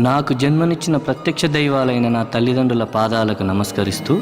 నాకు జన్మనిచ్చిన ప్రత్యక్ష దైవాలైన నా తల్లిదండ్రుల పాదాలకు నమస్కరిస్తూ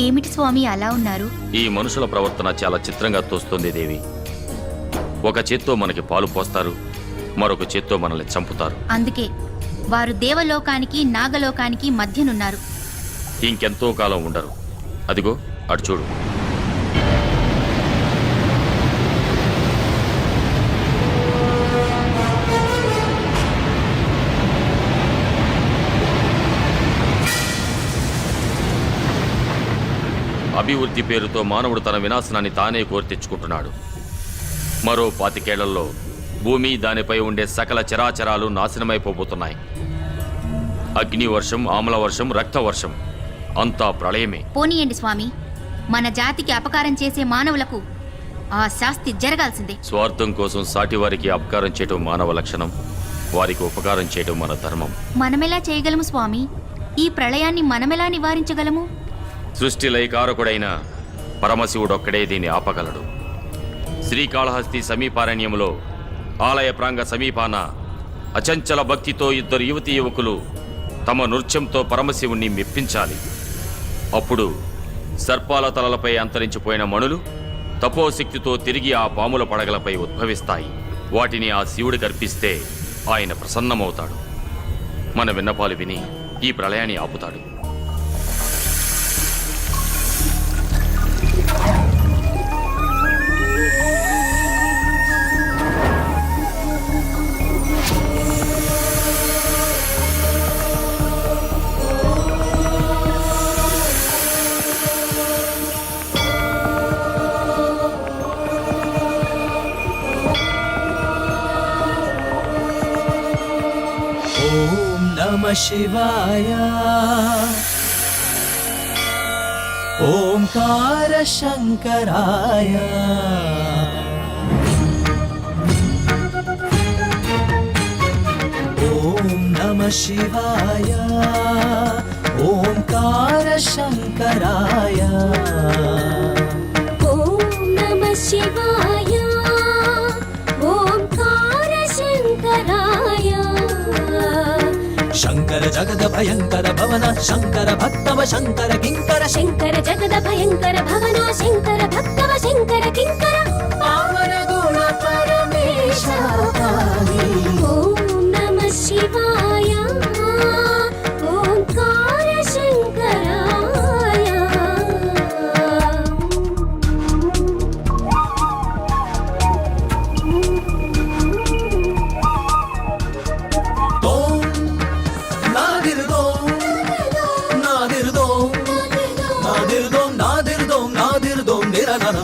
ఏమిటి స్వామి అలా ఉన్నారు? ఈ మనుషుల ప్రవర్తన చాలా చిత్రంగా తోస్తుంది దేవి. ఒక చేత్తో మనకి పాలు పోస్తారు, మరొక చేత్తో మనల్ని చంపుతారు. అందుకే వారు దేవలోకానికి నాగలోకానికి మధ్యనున్నారు. ఇంకెంతో కాలం ఉండరు. అదిగో అటు చూడు. అభివృద్ధి పేరుతో మానవుడు తన వినాశనాన్ని తానే కోరి తెచ్చుకుంటున్నాడు. మరో 25 ఏళ్లలో భూమి, దానిపై ఉండే సకల చరాచరాలు నాశనమైపోబోతున్నాయి. అగ్ని వర్షం, ఆమ్ల వర్షం, రక్త వర్షం, అంతా ప్రళయమే. పోనీయండి స్వామి, మన జాతికి అపకారం చేసే మానవులకు ఆ శాస్తి జరగాల్సిందే. స్వార్థం కోసం సాటి వారికి అపకారం చేయటం మానవ లక్షణం, వారికి ఉపకారం చేయటం మన ధర్మం. మనమెలా చేయగలము స్వామి? ఈ ప్రళయాన్ని మనమెలా నివారించగలము? సృష్టి లయకారకుడైన పరమశివుడొక్కడే దీన్ని ఆపగలడు. శ్రీకాళహస్తి సమీపారణ్యంలో ఆలయ ప్రాంగ సమీపాన అచంచల భక్తితో 2 యువతీ యువకులు తమ నృత్యంతో పరమశివుణ్ణి మెప్పించాలి. అప్పుడు సర్పాల తలలపై అంతరించిపోయిన మణులు తపోశక్తితో తిరిగి ఆ పాముల పడగలపై ఉద్భవిస్తాయి. వాటిని ఆ శివుడికి అర్పిస్తే ఆయన ప్రసన్నమవుతాడు. మన విన్నపాలు విని ఈ ప్రళయాన్ని ఆపుతాడు. ఓం నమః శివాయ. ఓంకార శంకరాయ. ఓం నమః శివాయ. ఓంకార శంకరాయ ఓం నమః శివాయ ఓంకార శంకరాయ శంకర జగద భయంకర భవన శంకర భక్తవ శంకర కింకర శంకర జగద భయంకర భవన శంకర భక్తవ శంకర కింకర పావన గుణ పరమేశ పాహి. ఓం నమః శివాయ ఓంకార శంకరాయ దోం నాదిర్దోం నాదిర్దోం నాదిర్దోం నాదిర్దోం నాదిర్దోం నిరనన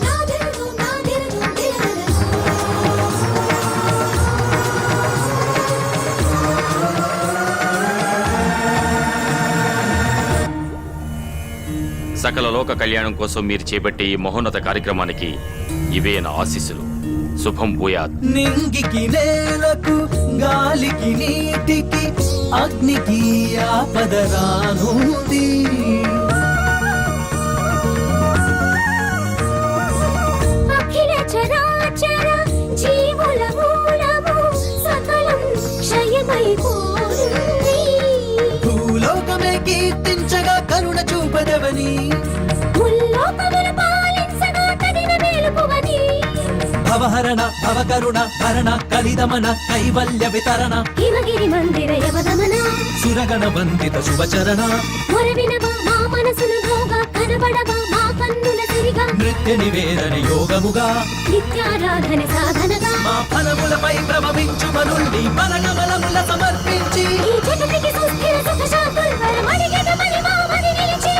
సకల లోక కళ్యాణం కోసం మీరు చేపట్టే ఈ మహోన్నత కార్యక్రమానికి ఇవే నా ఆశీస్సులు. శుభం భూయాత్. నింగికి నేలకు గాలికి నీటికి అగ్నికి ఆపదరానుంది అఖిల చరాచర జీవుల మూలము సకలం క్షయమైపోతుంది భూలోకమే కీర్తించగా కరుణ చూపదవని ముల్లోకములు పాలించగా తగిన మేలుకువని భవహరణ భవకరుణ భరణ కలిదమన కైవల్య వితరణ హిమగిరి మందిర యవదమన సురగణ వందిత శుభచరణ మొరవినవా మా మనసులు భోగా కనబడవా మా కన్నుల సిరిగా నృత్య నివేదన యోగముగా నిత్యారాధన సాధనగా మా ఫలములపై ప్రభవించు మనుల్ని మనగమలముల సమర్పించి ఈ జగతికి సుస్థిర సుఖ శాంతులు వరమడిగెద మహిమా మది నిలిచి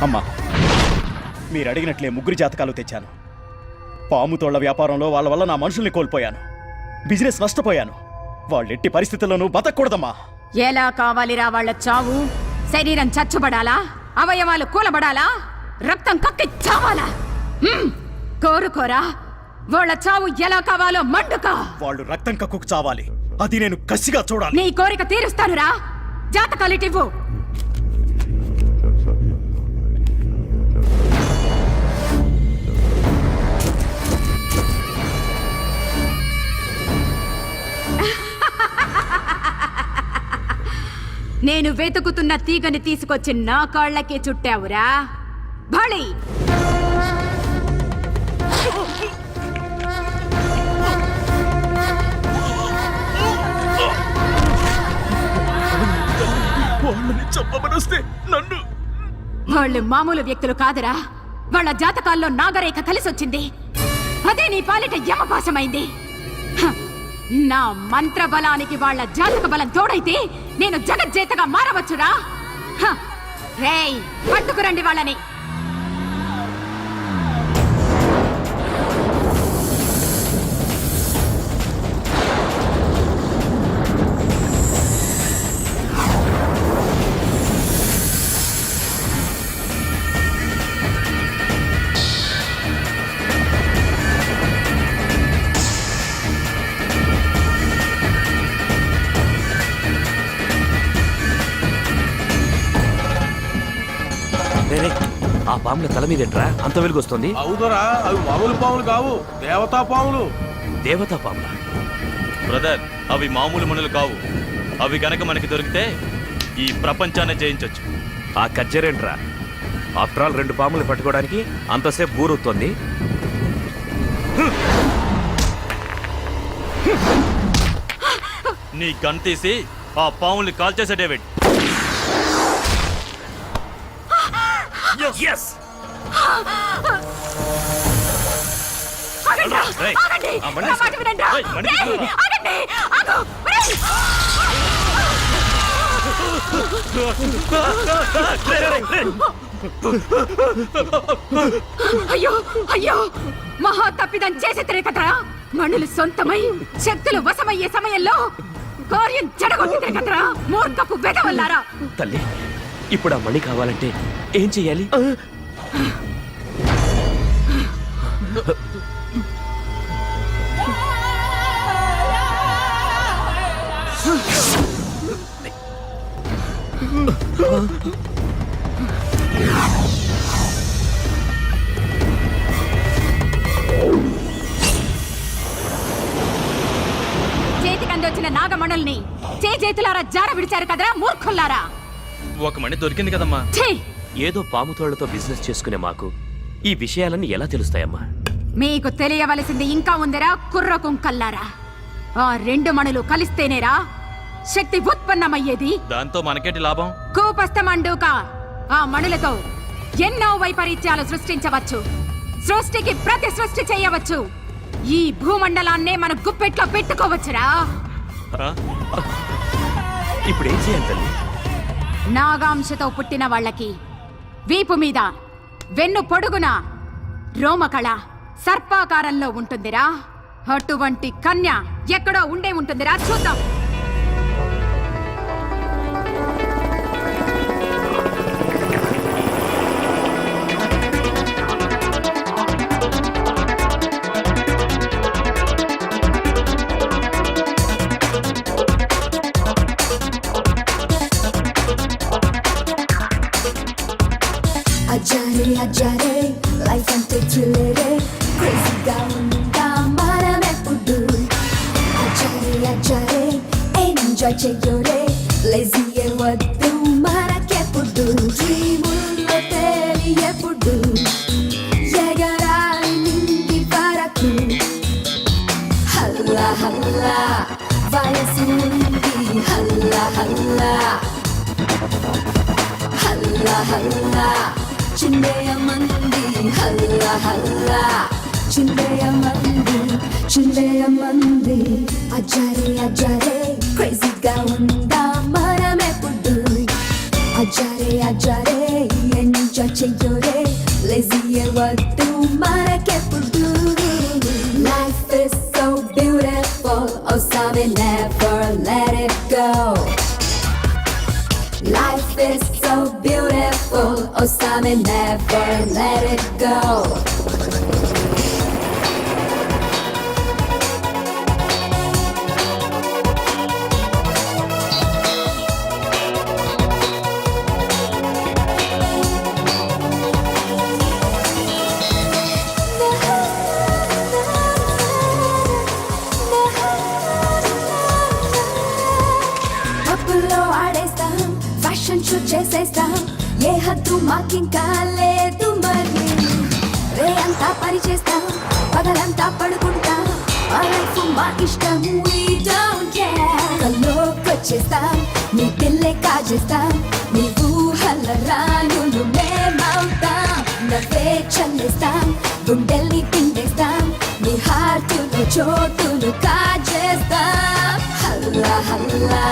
అమ్మా మీరు అడిగినట్లే ముగ్గురు జాతకాలు తెచ్చాను. పాము తోళ్ల వ్యాపారంలో వాళ్ళ వల్ల నా మనుషుల్ని కోల్పోయాను. బిజినెస్ నష్టపోయాను. వాళ్ళెట్టి పరిస్థితుల్లోనూ బతకూడదమ్మా. ఎలా కావాలిరా వాళ్ళ చావు? శరీరం చచ్చుబడాలా? అవయవాలు కూలబడాలా? రక్తం కక్కి చావాలా? కోరుకోరా వాళ్ళ చావు ఎలా కావాలో మండుకా. వాళ్ళు రక్తం కక్కుకు చావాలి. అది నేను కసిగా చూడాలి. నీ కోరిక తీరుస్తానురా. జాతకాలిటివ్వు. నేను వెతుకుతున్న తీగని తీసుకొచ్చి నా కాళ్ళకే చుట్టావురా. బళి వాళ్ళని చంపమనొస్తే నన్ను. వాళ్ళు మామూలు వ్యక్తులు కాదురా. వాళ్ళ జాతకాల్లో నాగరేఖ కలిసొచ్చింది. అదే నీ పాలిట యమపాశమైంది. హ! నా మంత్ర బలానికి వాళ్ళ జాతక బలం తోడైతే నేను జగజ్జేతగా మారవచ్చురా. హ! రేయ్, పట్టుకురండి వాళ్ళని. ఆ పాముల తల మీదేంట్రా అంత వెలుగొస్తుంది? అవుదరా, అవి మామూలు పాములు కావు, దేవతా పాములు. దేవతా పాముల? బ్రదర్, అవి మామూలు మనులు కావు. అవి గనక మనకి దొరికితే ఈ ప్రపంచాన్ని జయించొచ్చు. ఆ కజ్జరేంట్రా? ఆఫ్టర్ ఆల్ 2 పాములు పట్టుకోవడానికి అంతసేపు బూరుతుంది. నీ గన్ తీసి ఆ పాముల్ని కాల్చేసే డేవిడ్. ఆగండ్రా, రేయ్, ఆగండి, ఆ బండి నా మాట తీసుకో. వినండ్రా. రేయ్, బండి రేయ్, తీసుకో. ఆగండి, ఆగు, రేయ్. అయ్యో అయ్యో మహా తప్పిదం చేసేతరే కదరా. మణులు సొంతమై శక్తులు వశమయ్యే సమయంలో కార్యం చెడగొట్టితే కదరా. మూర్ఖపు వెదవల్లారా. తల్లి ఇప్పుడు ఆ మణి కావాలంటే ఏం చెయ్యాలి? చేతికందొచ్చిన నాగమణుల్ని చేతులారా జార విడిచారు కదరా మూర్ఖుల్లారా. ఒక మణి దొరికింది కదమ్మా. ఛీ! ఏదో పాముతోళ్లతో బిజినెస్ చేసుకునే మాకు ఈ విషయాలన్నీ ఎలా తెలుస్తాయమ్మా? మీకు తెలియవలసింది ఇంకా ఉందిరా కుర్ర కుంకల్లారా. ఆ రెండు మణులు కలిస్తేనేరా శక్తి ఉత్పన్నమయ్యేది. దాంతో మనకేంటి లాభం? కూపస్తమండూక ఆ మణులతో ఎన్నో వైపరీత్యాలు సృష్టించవచ్చు. సృష్టికి ప్రతి సృష్టి చేయవచ్చు. ఈ భూమండలాన్నే మన గుప్పెట్లో పెట్టుకోవచ్చురా. ఆ? ఇప్పుడు ఏం చేయాలి తల్లి? నాగాంశతో పుట్టిన వాళ్ళకి వీపు మీద వెన్ను పొడుగున రోమకళ సర్పాకారంలో ఉంటుందిరా. అటువంటి కన్య ఎక్కడో ఉండే ఉంటుందిరా. చూద్దాం. అజారే అజారే లైఫ్ అంటే థ్రిల్లరే క్రేజీగా ఉందా మనమెప్పుడు. అజారే అజారే ఎంజాయ్ చెయ్యోరే లేజీయే వద్దు మనకెప్పుడు. డ్రీముల్లో తేలి ఎప్పుడు ఎగరాలి నింగి వరకు. హల్లా హల్లా వయసు ఉంది హల్లా హల్లా హల్లా హల్లా చిందేయమంది హల్లా హల్లా చిందేయమంది. అజారే అజారే క్రేజీగా ఉందా మనమెప్పుడు. అజారే అజారే ఎంజాయ్ చెయ్యోరే లేజీయే వద్దు మనకెప్పుడు. Life is so beautiful, oh sorry, never let it go. Life is so beautiful, oh sorry, never let it go. పప్పులో ఆడేస్తాం, ఫ్యాషన్ షో చేసేస్తాం, ఏ హద్దు మాకింకా లేదు మరి. రే అంతా పని చేస్తాం, పగలంతా పడుకుంటాం, మా లైఫ్ మా ఇష్టం, we don't care. కల్లోకొచ్చేస్తాం, నీ పిల్లే కాజేస్తాం, నీ ఊహల రాణులు మేమవుతాం. నవ్వే చల్లేస్తాం, గుండెల్ని పిండేస్తాం, నీ హార్టులో చోటును కాజేస్తాం. హల్లా హల్లా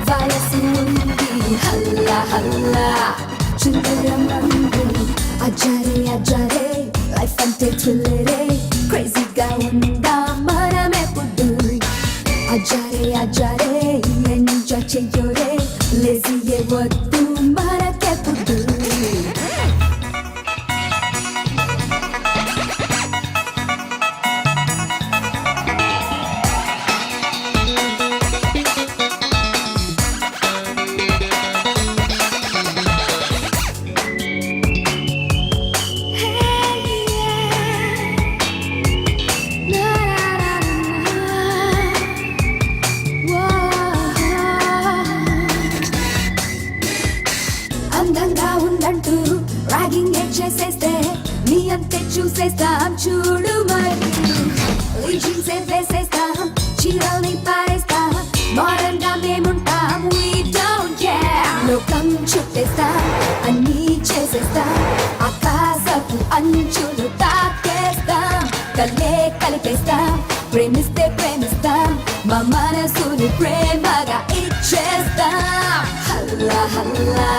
వయసు ఉంది హల్లా హల్లా చిందరమంది. అజారే అజారే లైఫ్ అంటే థ్రిల్లరే క్రేజీగా ఉందా మనమెప్పుడు. అజారే అజారే ఎంజాయ్ చెయ్యోరే లేజీయే వద్దు మనకెప్పుడు. అందంగా ఉందంటూ ర్యాగింగ్ చేసేస్తే నీ అంతే చూసేస్తాం చూడు మరి. లీజింగ్సే వేసేస్తాం, చీరల్ని పారేస్తాం, మోడర్న్ గా మేముంటాం, లోకం చుట్టేస్తా అన్నీ చేసేస్తా ఆకాశపు అంచులు తాకేస్తా కల్లే కలిపేస్తా ప్రేమిస్తే ప్రేమిస్తా మా మనసుని ప్రేమగా ఇచ్చేస్తా హల్లా హల్లా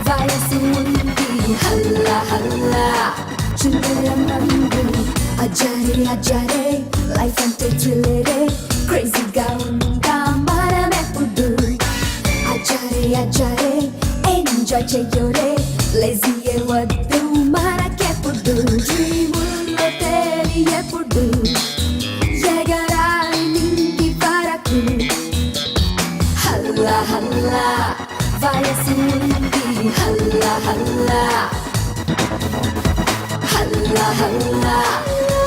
వయసు ఉంది హల్లా హల్లా చుందరమందు అజారే అజారే లైఫ్ అంటే థ్రిల్లరే క్రేజీగా ఉందా మనమెప్పుడు అజారే అజారే ఎంజాయ్ చెయ్యోరే లేజీయే వద్దు మనకెప్పుడు డ్రీముల్లో తేలి ఎప్పుడు ఎగరాలి నింగి వరకు హల్లా హల్లా వయసు ఉంది హల్లా హల్లా హల్లా హల్లా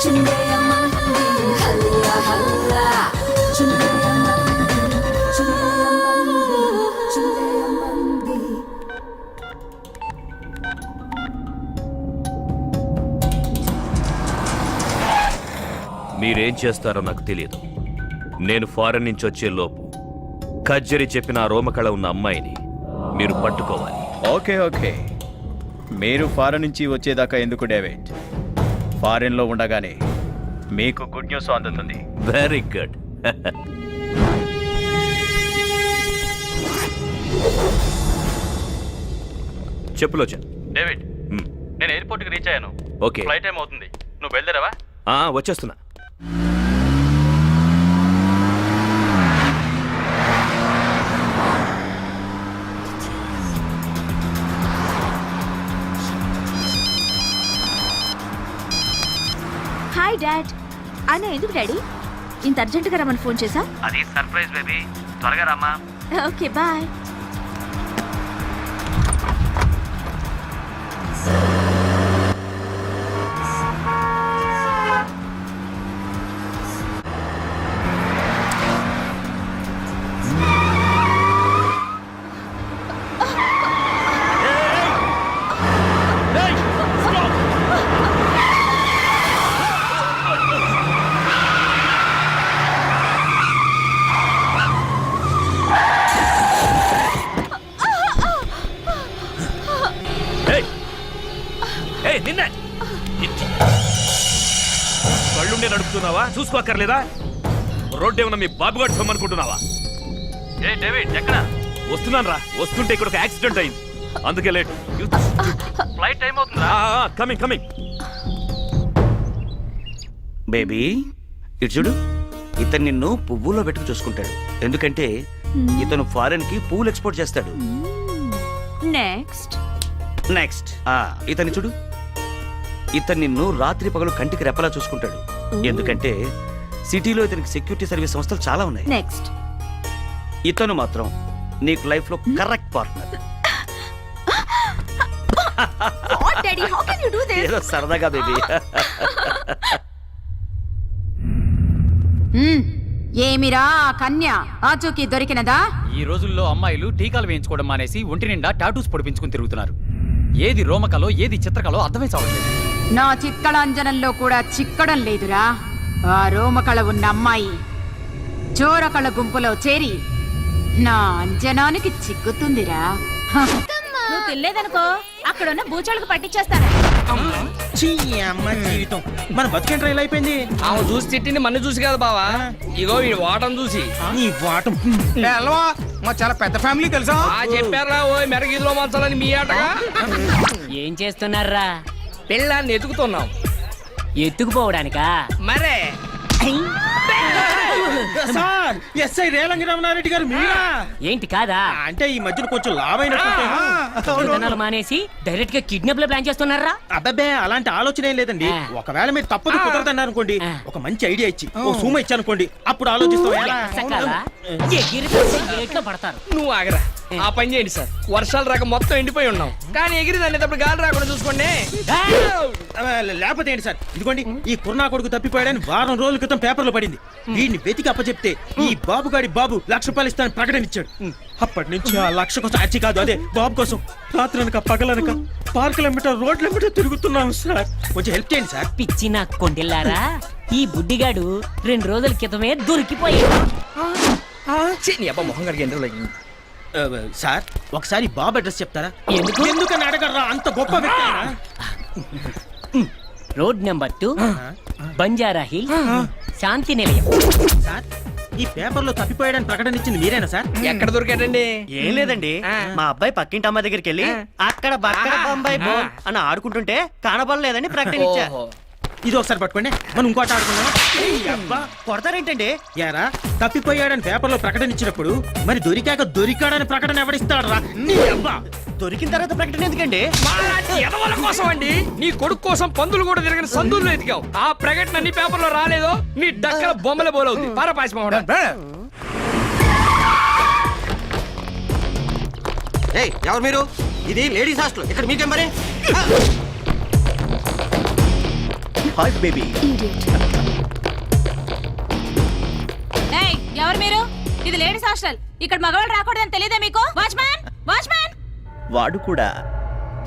చుండేయమంది హల్లా హల్లా చుండేయమంది చుండేయమంది చుండేయమంది మీరేం చేస్తారో నాకు తెలియదు. నేను ఫారెన్ నుంచి వచ్చే లోపు కజ్జరి చెప్పిన ఆ రోమకళ ఉన్న అమ్మాయిని మీరు పట్టుకోవాలి. ఓకే ఓకే, మీరు ఫారెన్ నుంచి వచ్చేదాకా ఎందుకు డేవిడ్? ఫారెన్లో ఉండగానే మీకు గుడ్ న్యూస్ అందుతుంది. Very good. చెప్పులోచన్. డేవిడ్, నేను ఎయిర్పోర్ట్కి రీచ్ అయ్యాను. ఓకే. ఫ్లైట్ టైం అవుతుంది. నువ్వు బయలుదేరావా? వచ్చేస్తున్నా. Hi dad. అన్న ఎందుకు డాడీ ఇంత అర్జెంటుగా రమ్మని ఫోన్ చేసా? అది సర్ప్రైజ్ బేబీ, త్వరగా రామా. Okay bye. కళ్ళుండే నడుపుతున్నావా? చూసుకోక్కర్లేదా? రోడ్డు ఏమన్నా మీ బాబుగాడు సొమ్మనుకుంటున్నావా? ఏ డేవిడ్, ఎక్కడ? వస్తున్నాను రా. వస్తుంటే ఇక్కడ ఒక యాక్సిడెంట్ అయింది, అందుకే లేట్. ఫ్లైట్ టైం అవుతుందా? Coming coming. బేబీ ఇటు చూడు, ఇతను నిన్ను పువ్వులో పెట్టుకు చూసుకుంటాడు. ఎందుకంటే ఇతను ఫారెన్ కి పువ్వులు ఎక్స్పోర్ట్ చేస్తాడు. నెక్స్ట్ నెక్స్ట్ ఇతన్ని చూడు, ఇతను నిన్ను రాత్రి పగలు కంటికి రెప్పలా చూసుకుంటాడు. ఎందుకంటే సిటీలో ఇతనికి సెక్యూరిటీ సర్వీస్ సంస్థలు చాలా ఉన్నాయి. నెక్స్ట్ ఇతను మాత్రం నీకు లైఫ్ లో correct partner. What daddy, how can you do this? ఏదో సరదాగా బేబీ. ఏమిరా ఆ కన్య ఆచూకీ దొరికినదా? ఈ రోజుల్లో అమ్మాయిలు టీకాలు వేయించుకోవడం మానేసి ఒంటి నిండా టాటూస్ పొడిపించుకుని తిరుగుతున్నారు. ఏది రోమకలో ఏది చిత్రకలో అర్థమై చావట్లేదు. నా చిక్కడాంజనంలో కూడా చిక్కడం లేదురా. ఆ రోమకళ ఉన్న అమ్మాయి చోరకళ గుంపులో చేరి నా అంజనానికి చిక్కుతుందిరా. నువ్వు తినలేదనుకో అక్కడున్న బూచాలకు పట్టించేస్తాను. జీవితం మన బతికేంట్రా ఇలా అయిపోయింది. ఆమె చూసి తిట్టింది మన చూసి కదా బావా, ఇగో ఈ వాటం చూసి. నీ వాటం ఎల్వా, మా చాలా పెద్ద ఫ్యామిలీ తెలుసా? చెప్పారా ఓ మెరగిదిలో మంచాలని మీ ఆటగా. ఏం చేస్తున్నారా? పిల్లాన్ని ఎతుకుతున్నాం. ఎత్తుకుపోవడానికా? మరే సార్, ఎస్ఐ రేలంగి రమణారెడ్డి గారు మీరా? ఏంటి కాదా? అంటే ఈ మధ్యన కొంచెం లావైనట్టు మానేసి డైరెక్ట్ గా కిడ్నాప్ లో ప్లాన్ చేస్తున్నారా? అబ్బబ్బే, అలాంటి ఆలోచన ఏం లేదండి. ఒకవేళ మీరు తప్పదు కుదరదన్నారు అనుకోండి, ఒక మంచి ఐడియా ఇచ్చి ఓ సూమ ఇచ్చి అనుకోండి, అప్పుడు ఆలోచిస్తాం. పడతారు. నువ్వు ఆగరా, ఆ పని చేయండి సార్. వర్షాలు రాక మొత్తం ఎండిపోయి ఉన్నాం, కానీ ఎగిరి దాన్ని గాలి రాకుండా చూసుకోండి. లేకపోతే ఏంటి సార్, ఇదిగోండి ఈ కుర్నా కొడుకు తప్పిపోయాడని వారం రోజుల క్రితం పేపర్లో పడింది. వీడిని వెతికి అప్పచెప్తే ఈ బాబుగాడి బాబు ₹1,00,000 ఇస్తానని ప్రకటన ఇచ్చాడు. అప్పటి నుంచి ఆ 1,00,000 కోసం అచ్చి కాదు, అదే బాబు కోసం రాత్రనక పగలనక పార్కులెంబట రోడ్లెంబట తిరుగుతున్నాం సార్. కొంచెం హెల్ప్ చేయండి సార్. పిచ్చి నా కొండెల్లారా, ఈ బుడ్డిగాడు 2 రోజుల క్రితమే దొరికిపోయాడు. మొహం గారికి సార్ ఒకసారి బాబు అడ్రస్ చెప్తారా? ఎందుకని అడగర్రా, అంత గొప్ప వ్యక్తి ఆయన. రోడ్ నెంబర్ 2 బంజారా హిల్ శాంతి నిలయం. సార్ ఈ పేపర్లో తప్పిపోయాడని ప్రకటన ఇచ్చింది మీరేనా సార్? ఎక్కడ దొరికాడండి? ఏం లేదండి, మా అబ్బాయి పక్కింటి అమ్మ దగ్గరికి వెళ్ళి అక్కడ బక్కడ బొంబాయి బోన్ అని ఆడుకుంటుంటే కనబడలేదని ప్రకటన ఇచ్చా. ఇది ఒకసారి పట్టుకోండి, మనం ఇంకోటి ఆడుకుందాం. అబ్బా కొడతారేంటండి? యారా, తప్పిపోయాడని పేపర్లో ప్రకటన ఇచ్చినప్పుడు మరి దొరికాక దొరికాడని ప్రకటన ఎవడిస్తాడరా? నీ అబ్బా దొరికిన తర్వాత ప్రకటన ఎందుకండి? ఎదవల కోసం అండి. నీ కొడుకు కోసం పందులు కూడా తిరిగిన సందుల్లో ఎతికావు. ఆ ప్రకటన నీ పేపర్లో రాలేదో నీ డక్కల బొమ్మల బోలవుతుంది. పారపాసిపోవడం. ఎవరు మీరు? ఇది లేడీస్ హాస్టల్, ఇక్కడ మీకేం మరి? Hi baby. ఎవరు మీరు? ఇది లేడీస్ హాస్టల్, ఇక్కడ మగవాళ్ళు రాకూడదని తెలియదా మీకు? Watchman, watchman. వాడు కూడా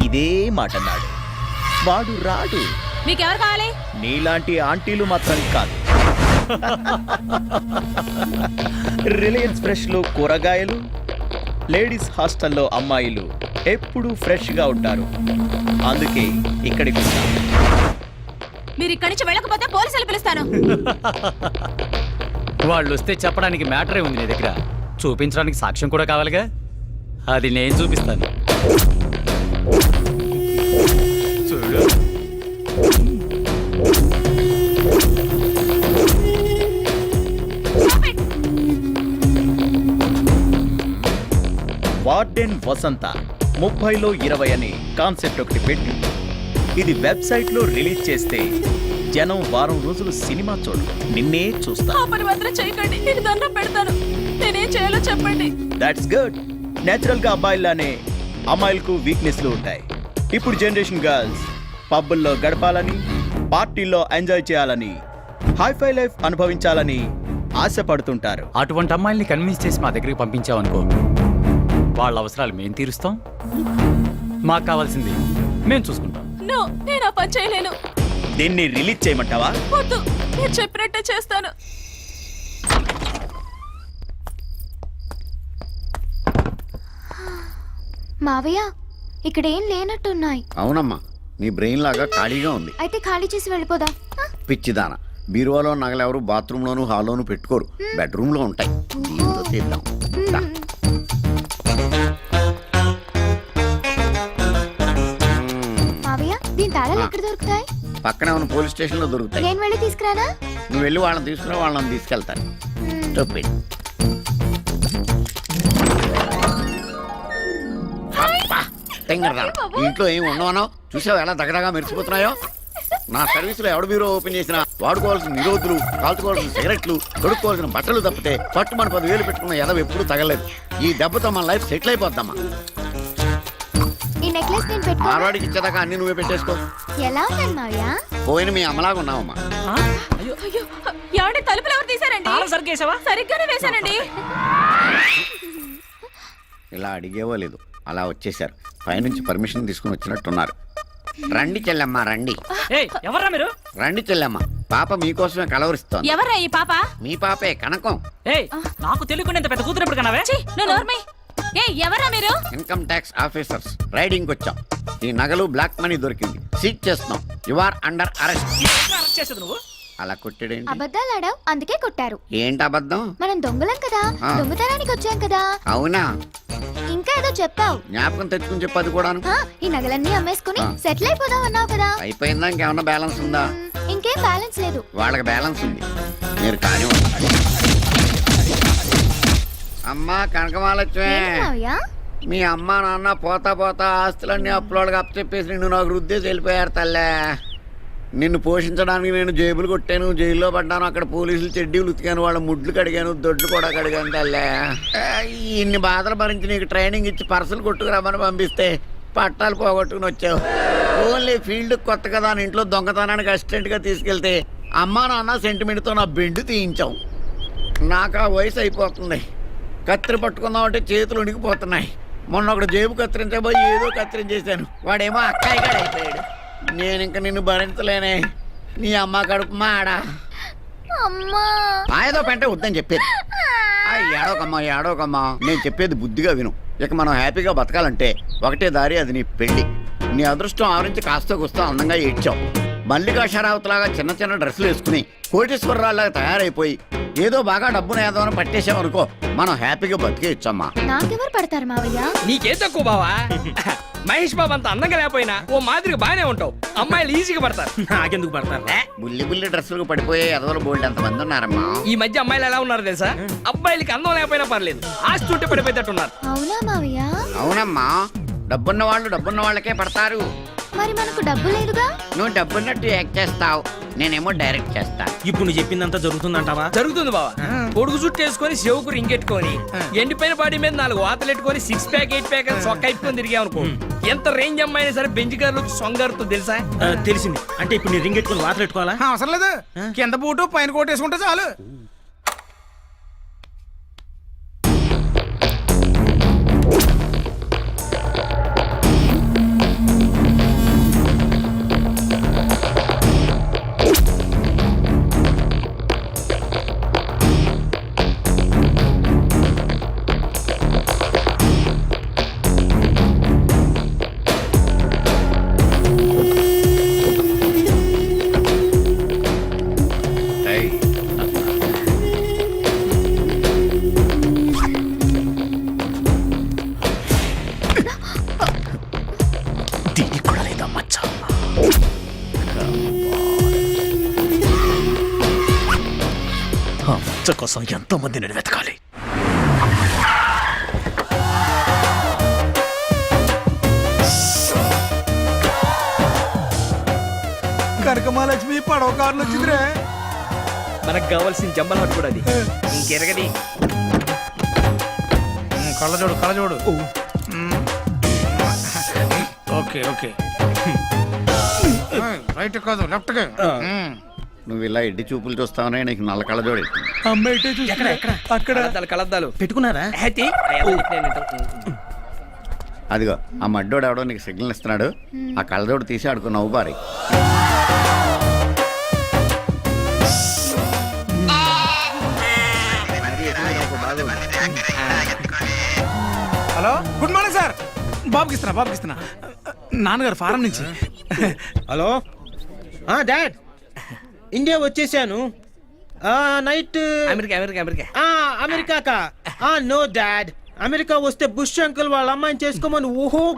ఇదే మాట అన్నాడు. వాడు రాడు. మీకెవరు కావాలి? నీలాంటి ఆంటీలు మాత్రం కాదు. రిలయన్స్ ఫ్రెష్ లో కూరగాయలు, లేడీస్ హాస్టల్లో అమ్మాయిలు ఎప్పుడూ ఫ్రెష్ గా ఉంటారు. అందుకే ఇక్కడికి వస్తాను. మీరు ఇక్కడి నుంచి వెళ్ళకపోతే పోలీసులు పిలుస్తాను. వాళ్ళు వస్తే చెప్పడానికి మ్యాటరే ఉంది నీ దగ్గర. చూపించడానికి సాక్ష్యం కూడా కావాలిగా, అది నేను చూపిస్తాను. చూడు. వార్డెన్ వసంత 30లో 20 అనే కాన్సెప్ట్ ఒకటి పెట్టి ఇది వెబ్సైట్లో రిలీజ్ చేస్తే జనం వారం రోజులు సినిమా చూడరు, నిన్నే చూస్తా. చేయకండి, నేను దండం పెడతాను. నేనేం చేయాలో చెప్పండి. That's good. నేచురల్ గా అబ్బాయిలానే అమ్మాయిలకు వీక్నెస్లు ఉంటాయి. ఇప్పుడు జనరేషన్ గర్ల్స్ పబ్బుల్లో గడపాలని, పార్టీల్లో ఎంజాయ్ చేయాలని, హైఫై లైఫ్ అనుభవించాలని ఆశపడుతుంటారు. అటువంటి అమ్మాయిల్ని కన్విన్స్ చేసి మా దగ్గరికి పంపించావనుకో, వాళ్ళ అవసరాలు మేము తీరుస్తాం. మాకు కావాల్సింది మేము చూసుకుంటాం. నేను ఆ పని చేయలేను. దీన్ని రిలీజ్ చేయమంటావా? వద్దు, నేను చెప్పినట్టే చేస్తాను. మావయ్య, ఇక్కడ ఏం లేనట్టున్నాయి. అవునమ్మా, నీ బ్రెయిన్ లాగా ఖాళీగా ఉంది. అయితే ఖాళీ చేసి వెళ్ళిపోదా? పిచ్చిదాన, బీరువాలో నగలెవరు బాత్రూంలోను హాల్లోను పెట్టుకోరు, బెడ్రూమ్లో ఉంటాయి. దీంతో తీద్దాం. దా. మావయ్య, దీని తాళాలు ఎక్కడ దొరుకుతాయి? పక్కనే ఉన్న పోలీస్ స్టేషన్ లో దొరుకుతాయి. నేను వెళ్ళి తీసుకురానా? నువ్వు వెళ్ళి వాళ్ళని తీసుకురా, వాళ్ళని తీసుకెళ్తాను. చెప్పి ఇంట్లో ఏమి ఉండవనో చూసావు, ఎలా దగ్గరగా మెరిసిపోతున్నాయో. నా సర్వీసులో ఎవడు బీరో ఓపెన్ చేసినా వాడుకోవాల్సిన నిరోధులు, కాల్చుకోవాల్సిన సిగరెట్లు, తొడుక్కోవాల్సిన బట్టలు తప్పితే పట్టు మన 10,000 పెట్టుకున్న ఎదవ ఎప్పుడు తగలేదు. ఈ దెబ్బతో మన లైఫ్ సెటిల్ అయిపోద్దమ్మా. ఈ నెక్లెస్ నేను పెట్టుకో. ఆడవాడికి ఇచ్చేదాకా అన్ని నువ్వే పెట్టేసుకో. ఎలా ఉన్నాను మావయ్య? పోయిన మీ అమ్మలాగా ఉన్నావమ్మా. తలుపులు ఎవరు తీసారండి? సరిగ్గానే వేశానండి. ఇలా అడిగేవో లేదు, అలా వచ్చేసారు. పైనుంచి పర్మిషన్ తీసుకుని వచ్చినట్టున్నారు. రండి చెల్లెమ్మ, రండి. ఎవరా మీరు? రండి చెల్లెమ్మ, పాప మీకోసమే కలవరిస్తోంది. ఎవరా ఈ పాప? మీ పాపే, కనకం. నాకు తెలియకుండా పెద్ద కూతురు ఎప్పుడు కనవే? ఎవరా మీరు? ఇన్కమ్ ట్యాక్స్ ఆఫీసర్స్, రైడింగ్ వచ్చాం. ఈ నగలు బ్లాక్ మనీ దొరికింది, సీజ్ చేస్తున్నాం. You are under arrest. నువ్వు అలా కొట్టాడేంటి? అబద్ధాలు ఆడావు, అందుకే కొట్టారు. ఏంటి అబద్ధం? మనం దొంగలం కదా, దొంగతనానికి వచ్చాం కదా. అవునా? ఇంకా ఏదో చెప్పావు. జ్ఞాపకం తెచ్చుకుని చెప్పు. అది కూడా ఈ నగలన్నీ అమ్మేసుకుని సెటిల్ అయిపోదాం అన్నావు కదా. అయిపోయిందా? ఇంకేమన్నా బ్యాలెన్స్ ఉందా? ఇంకేం బ్యాలెన్స్ లేదు. వాళ్ళకి బ్యాలెన్స్ ఉంది, మీరు కానీ. అమ్మా కనకమాలక్ష్మి, మీ అమ్మ నాన్న పోతా పోతా ఆస్తులన్నీ అప్పులోకి అప్పచెప్పేసి నిన్ను నాకు రుద్దేసి వెళ్ళిపోయారు తల్లే. నిన్ను పోషించడానికి నేను జేబులు కొట్టాను, జైల్లో పడ్డాను. అక్కడ పోలీసులు చెడ్డీలు ఉతికాను, వాళ్ళ ముడ్లు కడిగాను, దొడ్లు కూడా కడిగాను తల్లే. ఇన్ని బాధలు భరించి నీకు ట్రైనింగ్ ఇచ్చి పర్సలు కొట్టుకురమ్మని పంపిస్తే పట్టాలు పోగొట్టుకుని వచ్చావు. ఓన్లీ ఫీల్డ్ కొత్త కదా అని ఇంట్లో దొంగతనానికి అసిస్టెంట్గా తీసుకెళ్తే అమ్మా నాన్న సెంటిమెంట్తో నా బెండు తీయించావు. నాకు ఆ వయసు అయిపోతుంది. కత్తిరి పట్టుకుందామంటే చేతులు ఉనికిపోతున్నాయి. మొన్న ఒకడు జేబు కత్తిరించబోయి ఏదో కత్తిరించేశాను, వాడేమో అక్కాయిగాడు అయిపోయాడు. నేను ఇంక నిన్ను భరించలేనే. నీ అమ్మ కడుపు మాడా. అమ్మా ఏదో పెంటే వద్దని చెప్పేది. ఏడోకమ్మా నేను చెప్పేది బుద్ధిగా విను. ఇక మనం హ్యాపీగా బతకాలంటే ఒకటే దారి, అది నీ పెళ్లి. నీ అదృష్టం ఆవరించి కాస్త కూస్తా అందంగా ఏడ్చావు. మల్లికా షరావత్ లాగా చిన్న చిన్న డ్రెస్సులు వేసుకుని కోటేశ్వరరావులాగా తయారైపోయి ఏదో బాగా డబ్బును ఏదో పట్టేసామనుకో, మనం హ్యాపీగా బతికేయచ్చమ్మా. నాకెవరు పడతారు మావయ్య? నీకేం తక్కువ బావా? మహేష్ బాబు అంత అందంగా లేకపోయినా ఓ మాదిరిగా బాగానే ఉంటావు. అమ్మాయిలు ఈజీగా పడతారు. నాకెందుకు పడతారు? బుల్లి డ్రెస్సులకు పడిపోయే ఎదవలు బోల్డ్ ఎంతమంది ఉన్నారమ్మా. ఈ మధ్య అమ్మాయిలు ఎలా ఉన్నారు తెలుసా? అబ్బాయిలకి అందం లేకపోయినా పర్లేదు, ఆస్తి ఉంటే పడిపోయేటట్టున్నారు. అవునా మావయ్య? అవునమ్మా, డబ్బున్న వాళ్ళు డబ్బున్న వాళ్ళకే పడతారు. మరి మనకు డబ్బు లేదుగా. నువ్వు డబ్బున్నట్టు యాక్ట్ చేస్తావు, నేనేమో డైరెక్ట్ చేస్తా. ఇప్పుడు నువ్వు చెప్పిందంతా జరుగుతుందంటావా? జరుగుతుంది బావా. పొడుగు చుట్టూ వేసుకొని చెవుకు రింగెట్టుకొని ఎండిపోయిన బాడీ మీద 4 వాతలు ఎట్టుకొని 6 ప్యాక్ 8 ప్యాక్ అని సొక్క అయిపోయి తిరిగామనుకో, ఎంత రేంజ్ అమ్మాయినా సరే బెంచ్ కార్లు సొంగారుతో తెలుసా? తెలిసింది. అంటే ఇప్పుడు నీ రింగ్ ఎట్టుకుని వాతలు పెట్టుకోవాలా? అవసరం లేదు, కింద బూటు పైన కోట్ వేసుకుంటే చాలు. దీనికి కూడా లేదా మచ్చ? ఆ మచ్చ కోసం ఎంతో మందిని వెతకాలి. కనకమాలక్ష్మి పడవ కార్లు వచ్చిందిరే. మనకు కావాల్సిన జమ్మల హట్ కూడా అది. ఇంకెరగది కళ్ళజోడు. ఓకే రైట్ కాదు లెఫ్ట్. నువ్వు ఇలా ఎడ్డి చూపులు చూస్తావనే నీకు నల్ల కళ్ళజోడు. అక్కడ కలద్దాలు పెట్టుకున్నారా? అదిగో ఆ మడ్డోడు ఎవడో నీకు సిగ్నల్ ఇస్తున్నాడు, ఆ కళ్ళజోడు తీసి ఆడుకో నవ్వు బారి. Hello, good morning sir. బాబుకి ఇస్తున్నా. నాన్నగారు ఫారం నుంచి. హలో డాడ్, ఇండియా వచ్చేసాను. Night America. No dad, America వస్తే బుష్ అంకుల్ వాళ్ళ అమ్మాయిని చేసుకోమని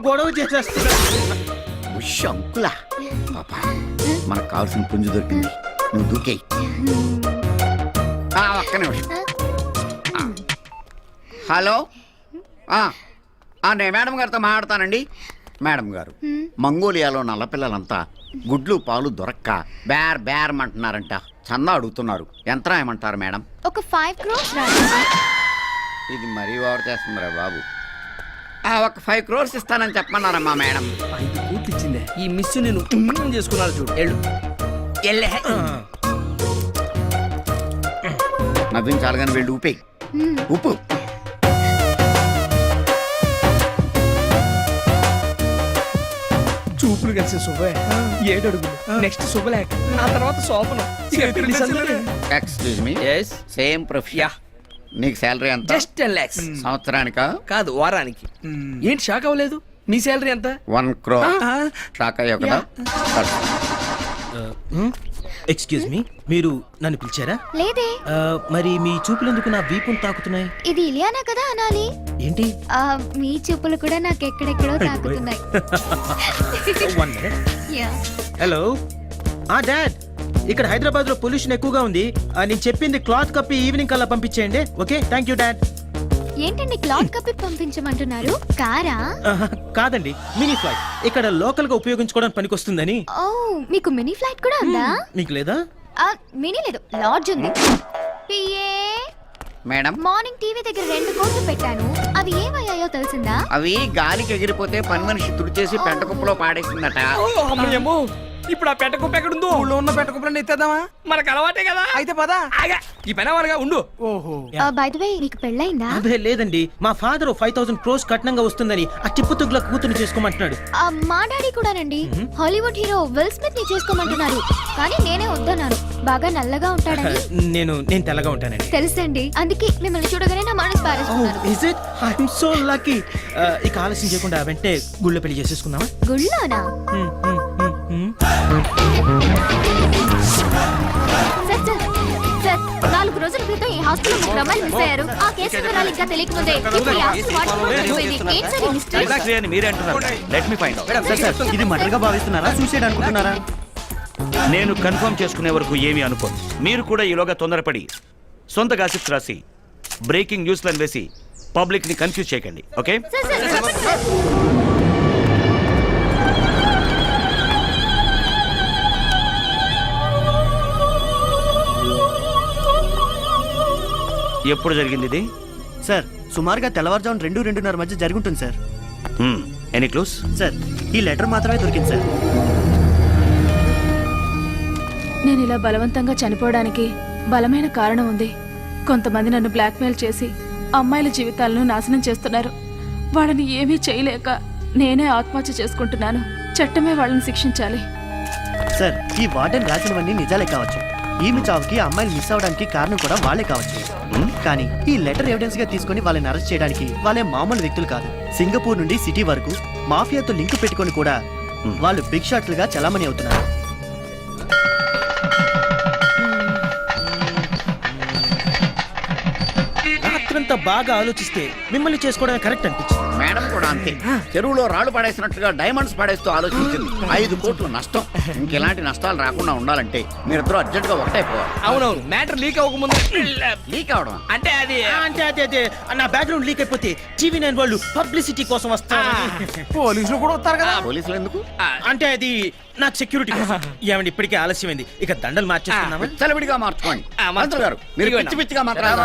గొడవ చేసేస్తున్నా. బుష్ అంకులా? పాపా, మనకు కావాల్సిన పుంజు దొరికింది, నువ్వు దూకేయి. ఒక్క నిమిషం. హలో, నేను మేడం గారితో మాట్లాడతానండి. మేడం గారు, మంగోలియాలో నల్లపిల్లలంతా గుడ్లు పాలు దొరక్క బేర్ అంటున్నారంట. చందా అడుగుతున్నారు, ఎంత రాయమంటారు మేడం? ఒక 5 crores. ఇది మరీ ఓవర్ చేస్తుందిరా బాబు. ఒక 5 crores ఇస్తానని చెప్పమన్నారమ్మా మేడం. 5 కోట్లు ఇచ్చిందే. ఈ మిస్ నేను చేసుకున్నాను చూడు. నవ్వించాలి కానీ వెళ్ళి ఊపే ఉప్పు. చూపులు కలిసి శుభే 7 అడుగులు. నెక్స్ట్ శుభలేఖ, ఆ తర్వాత శోభనం. Excuse me, same profession. నీకు శాలరీ ఎంత? Just 10 lakhs. సంవత్సరానికా? కాదు, వారానికి. ఏంటి షాక్ అవ్వలేదు? మీ శాలరీ ఎంత? 1 crore. షాక్ అయ్యో కదా. ఎక్స్క్యూజ్ మీ, మీరు నన్ను పిలిచారా? లేదే. మరి మీ చూపులు ఎందుకు నా వీపును తాకుతున్నాయి? ఇది ఇలియానా కదా అనాలి. ఏంటి? మీ చూపులు కూడా నాకు ఎక్కడెక్కడో తాకుతున్నాయి. హలో డాడ్, ఇక్కడ హైదరాబాద్ లో పొల్యూషన్ ఎక్కువగా ఉంది. నేను చెప్పింది క్లాత్ కప్పి ఈవినింగ్ కల్లా పంపించేయండి. Okay, thank you dad. ఏంటండి క్లాత్ కప్పి పంపించమంటున్నారు? కారా? కాదండి, మినీ ఫ్లైట్. ఇక్కడ లోకల్ గా ఉపయోగించుకోవడానికి పనికొస్తుందని. ఓ, మీకు మినీ ఫ్లైట్ కూడా ఉందా? మీకు లేదా? మినీ లేదు, లాడ్జ్ ఉంది. మేడం, మార్నింగ్ టీవీ దగ్గర 2 కోట్లు పెట్టాను, అవి ఏమయ్యాయో తెలిసిందా? అవి గాలికి ఎగిరిపోతే పని మనిషి తుడిచేసి పెంట కుప్పలో పాడేసిందట. ఇప్పుడు ఆ పెట్ట కుప్ప ఎక్కడుందో ఊళ్ళో ఉన్న పెట్టకుప్పలని ఎత్తేద్దామా? మనకు అలవాటే కదా. అయితే పదా. ఆగా ఈ పని అవ్వరుగా ఉండు. ఓహో. బై ద వే నీకు పెళ్ళైందా? అదే లేదండి, మా ఫాదర్ 5,000 crores కట్నంగా వస్తుందని ఆ టిప్పు తుగ్గుల కూతురు చేసుకోమంటున్నాడు. మా డాడీ కూడానండి. హాలీవుడ్ హీరో విల్ స్మిత్ ని చేసుకోమంటున్నారు. కానీ నేనే వద్దన్నాను. బాగా నల్లగా ఉంటాడని. నేను తెల్లగా ఉంటానండి. తెలుసండి, అందుకే మిమ్మల్ని చూడగానే నా మనసు పారేస్తున్నాను. Is it? I'm so lucky. ఇక ఆలస్యం చేయకుండా వెంటనే గుళ్ళో పెళ్లి చేసేసుకుందామా? గుళ్ళోనా? సార్, 4 రోజుల క్రితం ఈ హాస్పిటల్ ముగ్గురు అమ్మాయిలు మిస్ అయ్యారు. ఆ కేసు వివరాలు ఇంకా తెలియకముందే ఇప్పుడు ఈ హాస్పిటల్ వాడుకోవడం జరిగిపోయింది. ఏంటి సార్ ఈ మిస్టరీ? రిలాక్స్ అని మీరే అంటున్నారు. Let me find out. ఇది మర్డర్గా భావిస్తున్నారా, సూసైడ్ అనుకుంటున్నారా? నేను కన్ఫర్మ్ చేసుకునే వరకు ఏమీ అనుకోను. మీరు కూడా ఈలోగా తొందరపడి సొంత గాసిప్స్ రాసి బ్రేకింగ్ న్యూస్లను వేసి పబ్లిక్ ని కన్ఫ్యూజ్ చేయకండి. ఓకే? సార్, చెప్పండి సార్. ఎప్పుడు జరిగింది ఇది? సార్, సుమారుగా తెల్లవారుజామున 2-2:30 మధ్య జరుగుతుంది సార్. Any clues? సార్, ఈ లెటర్ మాత్రమే దొరికింది సార్. నేను ఇలా బలవంతంగా చనిపోవడానికి బలమైన కారణం ఉంది. కొంతమంది నన్ను బ్లాక్మెయిల్ చేసి అమ్మాయిల జీవితాలను నాశనం చేస్తున్నారు. వాళ్ళని ఏమీ చేయలేక నేనే ఆత్మహత్య చేసుకుంటున్నాను. చట్టమే వాళ్ళని శిక్షించాలి. సార్, ఈ వార్డెన్ రాసినవన్నీ నిజాలే కావచ్చు. ఈమె చావుకి అమ్మాయిలు మిస్ అవడానికి కారణం కూడా వాళ్ళే కావచ్చు. కానీ ఈ లెటర్ ఎవిడెన్స్ గా తీసుకుని వాళ్ళని అరెస్ట్ చేయడానికి వాళ్ళే మామూలు వ్యక్తులు కాదు. సింగపూర్ నుండి సిటీ వరకు మాఫియాతో లింక్ పెట్టుకొని కూడా వాళ్ళు బిగ్ షాట్లుగా చలామణి అవుతున్నారు. రాత్రంతా బాగా ఆలోచిస్తే మిమ్మల్ని చేసుకోవడమే కరెక్ట్ అనిపించింది. మేడం కూడా అంతే. చెరువులో రాళ్ళు పడేసినట్టుగా డైమండ్స్ పడేస్తూ ఆలోచించింది. 5 కోట్లు నష్టం. ఇంకెలాంటి నష్టాలు రాకుండా ఉండాలంటే మీరిద్దరూ అర్జెంట్ గా ఒకటైపోవాలి. అవునవును, మ్యాటర్ లీక్ అవ్వకముందు. లీక్ అవడం అంటే అది అదే నా బ్యాక్గ్రౌండ్ లీక్ అయిపోతే TV9 వాళ్ళు పబ్లిసిటీ కోసం వస్తారు. పోలీసులు కూడా వస్తారు కదా. పోలీసులు ఎందుకు? అంటే అది నాకు సెక్యూరిటీ కోసం. ఏమండి, ఇప్పటికే ఆలస్యమైంది. ఇక దండలు మార్చేస్తున్నామా? విచ్చలవిడిగా మార్చుకోండి. మంత్రులు గారు, మీరు పిచ్చి పిచ్చిగా మాట్లాడారు.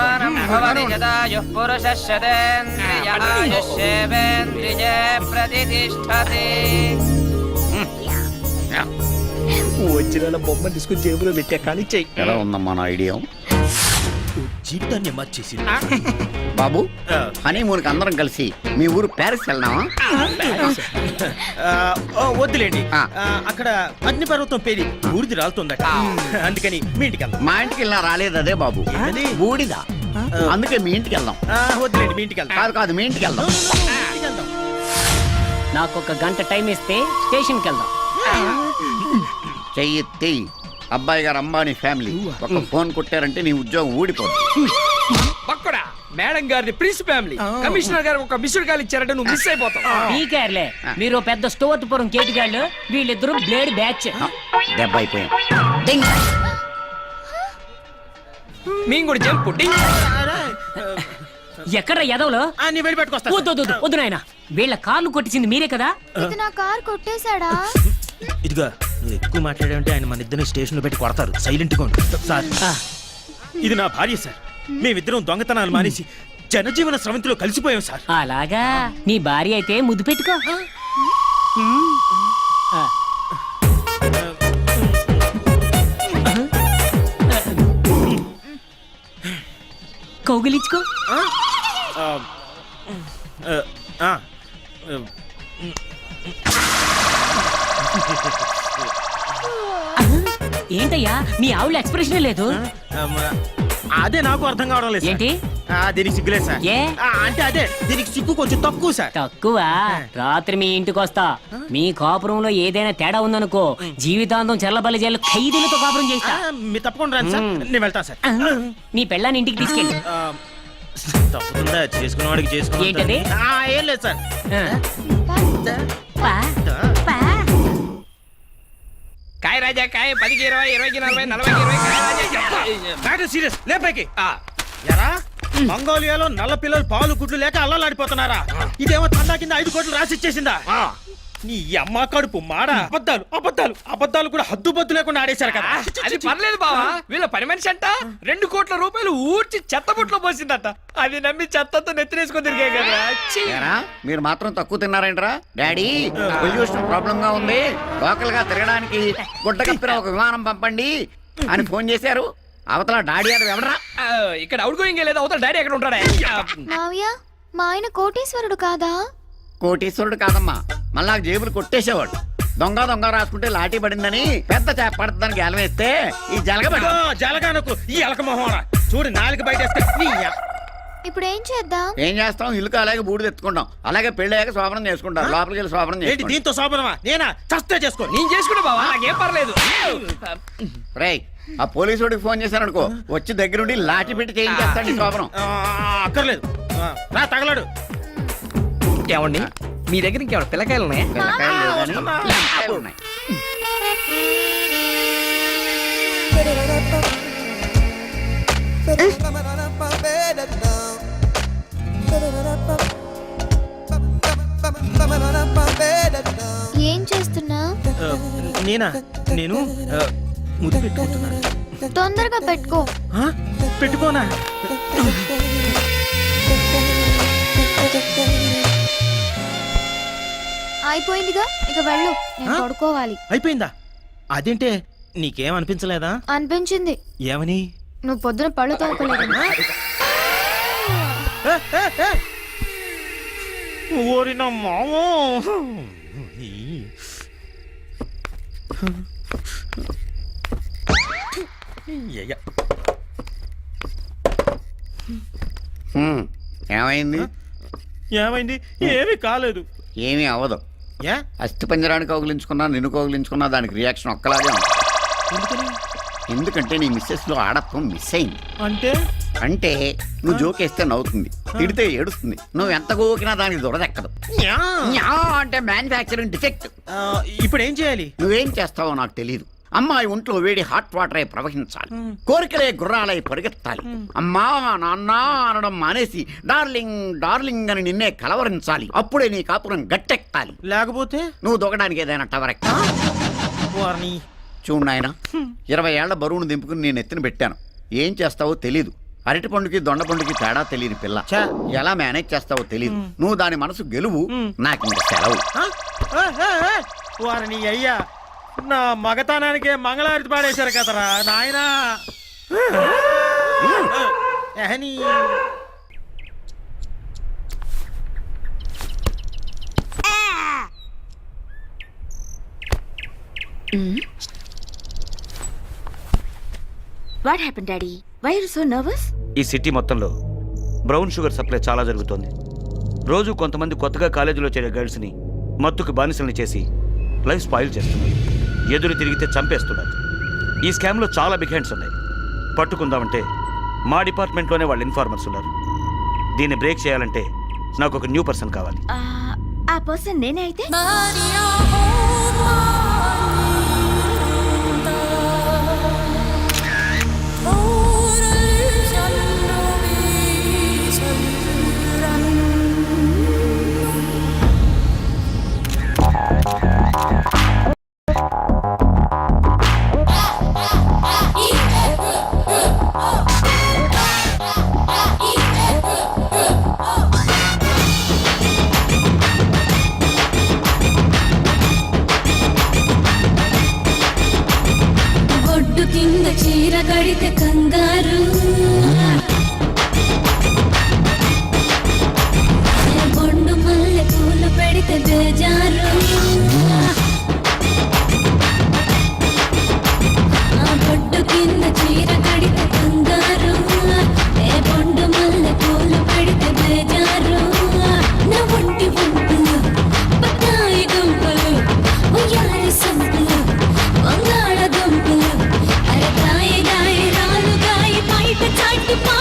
వచ్చిన బొమ్మ తీసుకుని జేబులో పెట్టా. కానీ చెయ్యి ఎలా ఉందమ్మా నా ఐడియా? జీవితాన్ని మార్చేసి. బాబు, హనీమూన్ కి అందరం కలిసి మీ ఊరు ప్యారిస్ వెళ్దామా? వద్దులేండి, అక్కడ అగ్నిపర్వతం పేరి బూడిది రాలుతుందట. అందుకని మీ ఇంటికి వెళ్దాం. మా ఇంటికి వెళ్ళినా రాలేదు అదే బాబు, బూడిద. అందుకే మీ ఇంటికి వెళ్దాం. వద్దులేండి, మీ ఇంటికి వెళ్దాం. కాదు మీ ఇంటికి వెళ్దాం. నాకు 1 గంట టైం ఇస్తే స్టేషన్కి వెళ్దాం. చెయ్యి. అబ్బాయి గారు అంబానీ ఫ్యామిలీ. ఒక ఫోన్ కొట్టారంటే నీ ఉద్యోగం ఊడిపోతుంది. పక్కడా మేడం గారిని ప్రిన్స్ ఫ్యామిలీ. కమిషనర్ గారు ఒక మిస్డ్ కాల్ ఇచ్చారంటే నువ్వు మిస్ అయిపోతావు. పీకేర్లే, మీరు పెద్ద స్టోర్పురం కేటిగాళ్ళు, వీళ్ళిద్దరూ బ్లేడ్ బ్యాచ్. దెబ్బ అయిపోయాం. మేము కూడా జంపు. ఎక్కడ ఎదవలో నీ వెళ్ళి పెట్టుకొస్తా. వద్దు నాయన, వీళ్ళ కార్లు కొట్టించింది మీరే కదా. ఇది నా కార్ కొట్టేశాడా? ఇదిగా నువ్వు ఎక్కువ మాట్లాడావంటే ఆయన మన ఇద్దరిని స్టేషన్ లో పెట్టి కొడతారు. సైలెంట్ గా ఉండు. సార్, ఇది నా భార్య సార్. మేమిద్దరం దొంగతనాలు మానేసి జనజీవన స్రవంతిలో కలిసిపోయాం సార్. అలాగా, నీ భార్య అయితే ముద్దు పెట్టుకో. కౌగిలించుకో. ఏంటయ్యా, మీ ఆవుల ఎక్స్ప్రెషన్ లేదు. అదే నాకు అర్థం కావడం లేదు. ఏంటి? దీనికి సిగ్గులేదు సార్. ఏ అంటే అదే దీనికి సిగ్గు కొంచెం తక్కువ సార్. తక్కువ? రాత్రి మీ ఇంటికి వస్తా. మీ కాపురంలో ఏదైనా తేడా ఉందనుకో, జీవితాంతం చెల్లబల్లి జైలు ఖైదీలతో కాపురం చేస్తా. మీరు తప్పకుండా రండి సార్, నేను వెళ్తాను సార్. నీ పెళ్ళాన్ని ఇంటికి తీసుకెళ్ళి. తప్పకుండా చేసుకున్న వాడికి చేసుకున్నా. ఏంటది? ఏం లేదు సార్. కాయ రాజా కాయ 10కి 20, 20కి 40, 40కి 20. కాయ రాజా మ్యాటర్ సీరియస్. లేపైకి ఎరా, మంగోలియాలో నల్ల పిల్లలు పాలు గుడ్లు లేక అల్లలాడిపోతున్నారా? ఇదేమో తండా కింద 5 కోట్లు రాసిచ్చేసిందా? నీ అమ్మ కడుపు మాడ అబద్ధాలు అబద్ధాలు అబద్ధాలు కూడా హద్దు బద్దు లేకుండా ఆడేశారు కదా. అది పర్లేదు బావా, వీళ్ళ పని మనిషి అంట 2 కోట్ల రూపాయలు ఊడ్చి చెత్తబుట్లో పోసిందట. అది నమ్మి చెత్తతో నెత్తినేసుకొని తిరిగే కదా. ఛీ! ఏరా, మీరు మాత్రం తక్కువ తిన్నారేంట్రా? డాడీ పొల్యూషన్ ప్రాబ్లం గా ఉంది, లోకల్ గా తిరగడానికి గుడ్డ కప్పిన ఒక విమానం పంపండి అని ఫోన్ చేశారు. అవతల డాడీ అని ఎవడరా? ఆ, ఇక్కడ అవుట్ గోయింగ్ లేదు, అవతల డాడీ ఎక్కడ ఉంటాడా? మావయ్య మా ఆయన కోటీశ్వరుడు కాదా? కోటీశ్వరుడు కాదమ్మా, మళ్ళా జేబులు కొట్టేసేవాడు. దొంగ దొంగ రాసుకుంటే లాఠీ పడిందని పెద్ద చేప పడుతుందని గెలం వేస్తే ఈ జలగబడి జలగానకు ఈ ఎలక మొహరా చూడు, నాలుగు బయట ఇప్పుడు ఏం చేద్దాం? ఏం చేస్తాం, ఇల్లుకు అలాగే బూడిద ఎత్తుకుంటాం, అలాగే పెళ్ళాక శోభనం చేసుకుంటాం. లోపలికి వెళ్ళి శోభనం ఏంటి చేసుకోండి. దీంతో శోభనమా? నేనా చస్తే చేసుకో. నేను చేసుకుంటా బావా, నాకేం పర్లేదు. రేయ్, ఆ పోలీసుడికి ఫోన్ చేశారనుకో, వచ్చి దగ్గరుండి లాఠీ పెట్టి చేయించేస్తాడు ఈ శోభనం. అక్కర్లేదు, నా తగలడు. ఏమండి మీ దగ్గర ఇంకేమైనా పిల్లకాయలు ఉన్నాయా? పిల్లకాయలు లేవు కానీ లెంకాయలు ఉన్నాయి. ఏం చేస్తున్నా? నేనా? నేను ముద్దు పెట్టుకుంటున్నాను. తొందరగా పెట్టుకో. పెట్టుకోనా? అయిపోయిందిగా, ఇక వెళ్ళు, నేను పడుకోవాలి. అయిపోయిందా? అదేంటే నీకేం అనిపించలేదా? అనిపించింది. ఏమని? నువ్వు పొద్దున పళ్ళు తోముకోలేదు. ఓరిన మామో, ఏమైంది? ఏమైంది? ఏమీ కాలేదు. ఏమీ అవ్వదు. అస్థి పంజరాన్ని కౌగిలించుకున్నా, నిన్ను కౌగిలించుకున్నా దానికి రియాక్షన్ ఒక్కలాగే ఉంది. ఎందుకంటే నీ మిస్సెస్ లో ఆడత్వం మిస్ అయింది. అంటే నువ్వు జోకేస్తే నవ్వుతుంది, తిడితే ఏడుస్తుంది, నువ్వు ఎంత గోకినా దానికి దురదెక్కదు. అంటే మ్యానుఫ్యాక్చరింగ్ డిఫెక్ట్. ఇప్పుడు ఏం చేయాలి? నువ్వేం చేస్తావో నాకు తెలియదు. అమ్మాయి ఒంట్లో వేడి హాట్ వాటర్ అయి ప్రవహించాలి, కోరికలే గుర్రాలై పరిగెత్తాలి. అమ్మా నాన్న అనడం మానేసి డార్లింగ్ డార్లింగ్ అని నిన్నే కలవరించాలి. అప్పుడే నీ కాపురం గట్టెక్కాలి. లేకపోతే నువ్వు దొగడానికి ఏదైనా టవర్ ఎక్కాలి. చూడు నాయన, 20 ఏళ్ల బరువును దింపుకుని నేను ఎత్తున పెట్టాను. ఏం చేస్తావో తెలీదు. అరటి పండుకి దొండ పండుకి తేడా తెలియని పిల్ల. ఎలా మేనేజ్ చేస్తావో తెలీదు. నువ్వు దాని మనసు గెలువు, నాకు ఇంక సెలవు. వారిని అయ్యా, నా మగతనానికే మంగళారతి పాడేశారు కదరా నాయనా. What happen daddy? Why are so nervous? ఈ సిటీ మొత్తంలో బ్రౌన్ షుగర్ సప్లై చాలా జరుగుతోంది. రోజు కొంతమంది కొత్తగా కాలేజీలో చేరే గర్ల్స్ని మత్తుకు బానిసల్ని చేసి లైఫ్ స్పాయిల్ చేస్తున్నారు. ఎదురు తిరిగితే చంపేస్తున్నారు. ఈ స్కామ్లో చాలా బిగ్ హ్యాండ్స్ ఉన్నాయి. పట్టుకుందామంటే మా డిపార్ట్మెంట్లోనే వాళ్ళు ఇన్ఫార్మర్స్ ఉన్నారు. దీన్ని బ్రేక్ చేయాలంటే నాకు ఒక న్యూ పర్సన్ కావాలి. ఆ పర్సన్ నేనే అయితే? కింద చీర కడితే కంగారు, బొండు మల్లె పూలు పెడితే బేజారు. బొడ్డు కింద చీర కడితే కంగారు, బొండు మల్లె పూలు పెడితే బేజారు. నా ఒంటి వంపులు బత్తాయి గుంపులు, ఉయ్యాలి సంపులు, బంగాళ దుంపులు, చాటు పా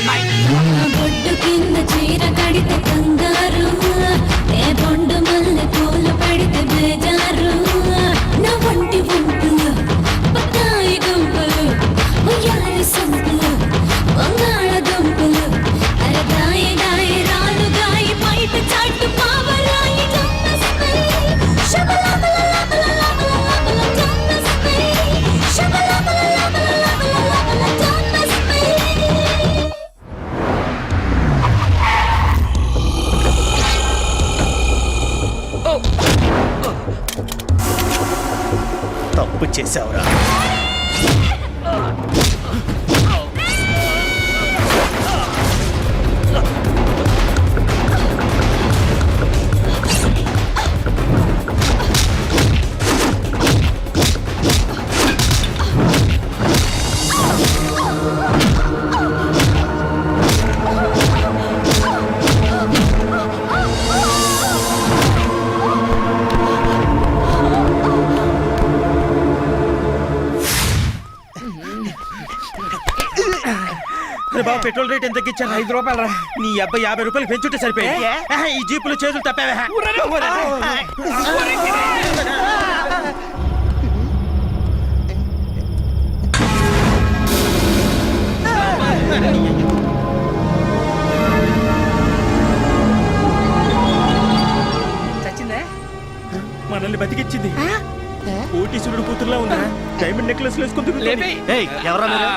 బొడ్డు కింద చీర కడితే కంగారు ఏ బొండు మల్లె పూలు పడితే బేజారు నా ఒంటి వంపులు బత్తాయి దుంపలు ఉయ్యాలి సంపులు బంగాళదుంపలు అరగాయ గాయ రాలు గాయ బయట చాటు పావరాయి జమ్మస్పై శబలబలబలబలబల జమ్మస్పై శబలబలబలబలబల జమ్మస్పై తప్పు చేసావురా. బాబు పెట్రోల్ రేట్ ఎంత తగ్గించాను? 5 రూపాయలు రా. నీ అబ్బాయి 50 రూపాయలు పెంచుంటే సరిపోయింది. ఈ జీపులు చేతులు తప్పావా? చచ్చిందే మనల్ని బతికిచ్చింది. కోటీశ్వరుడు కూతురులా ఉందా? డైమండ్ నెక్లెస్ వేసుకుంటుంది. లేపే. ఎవరా మీరు?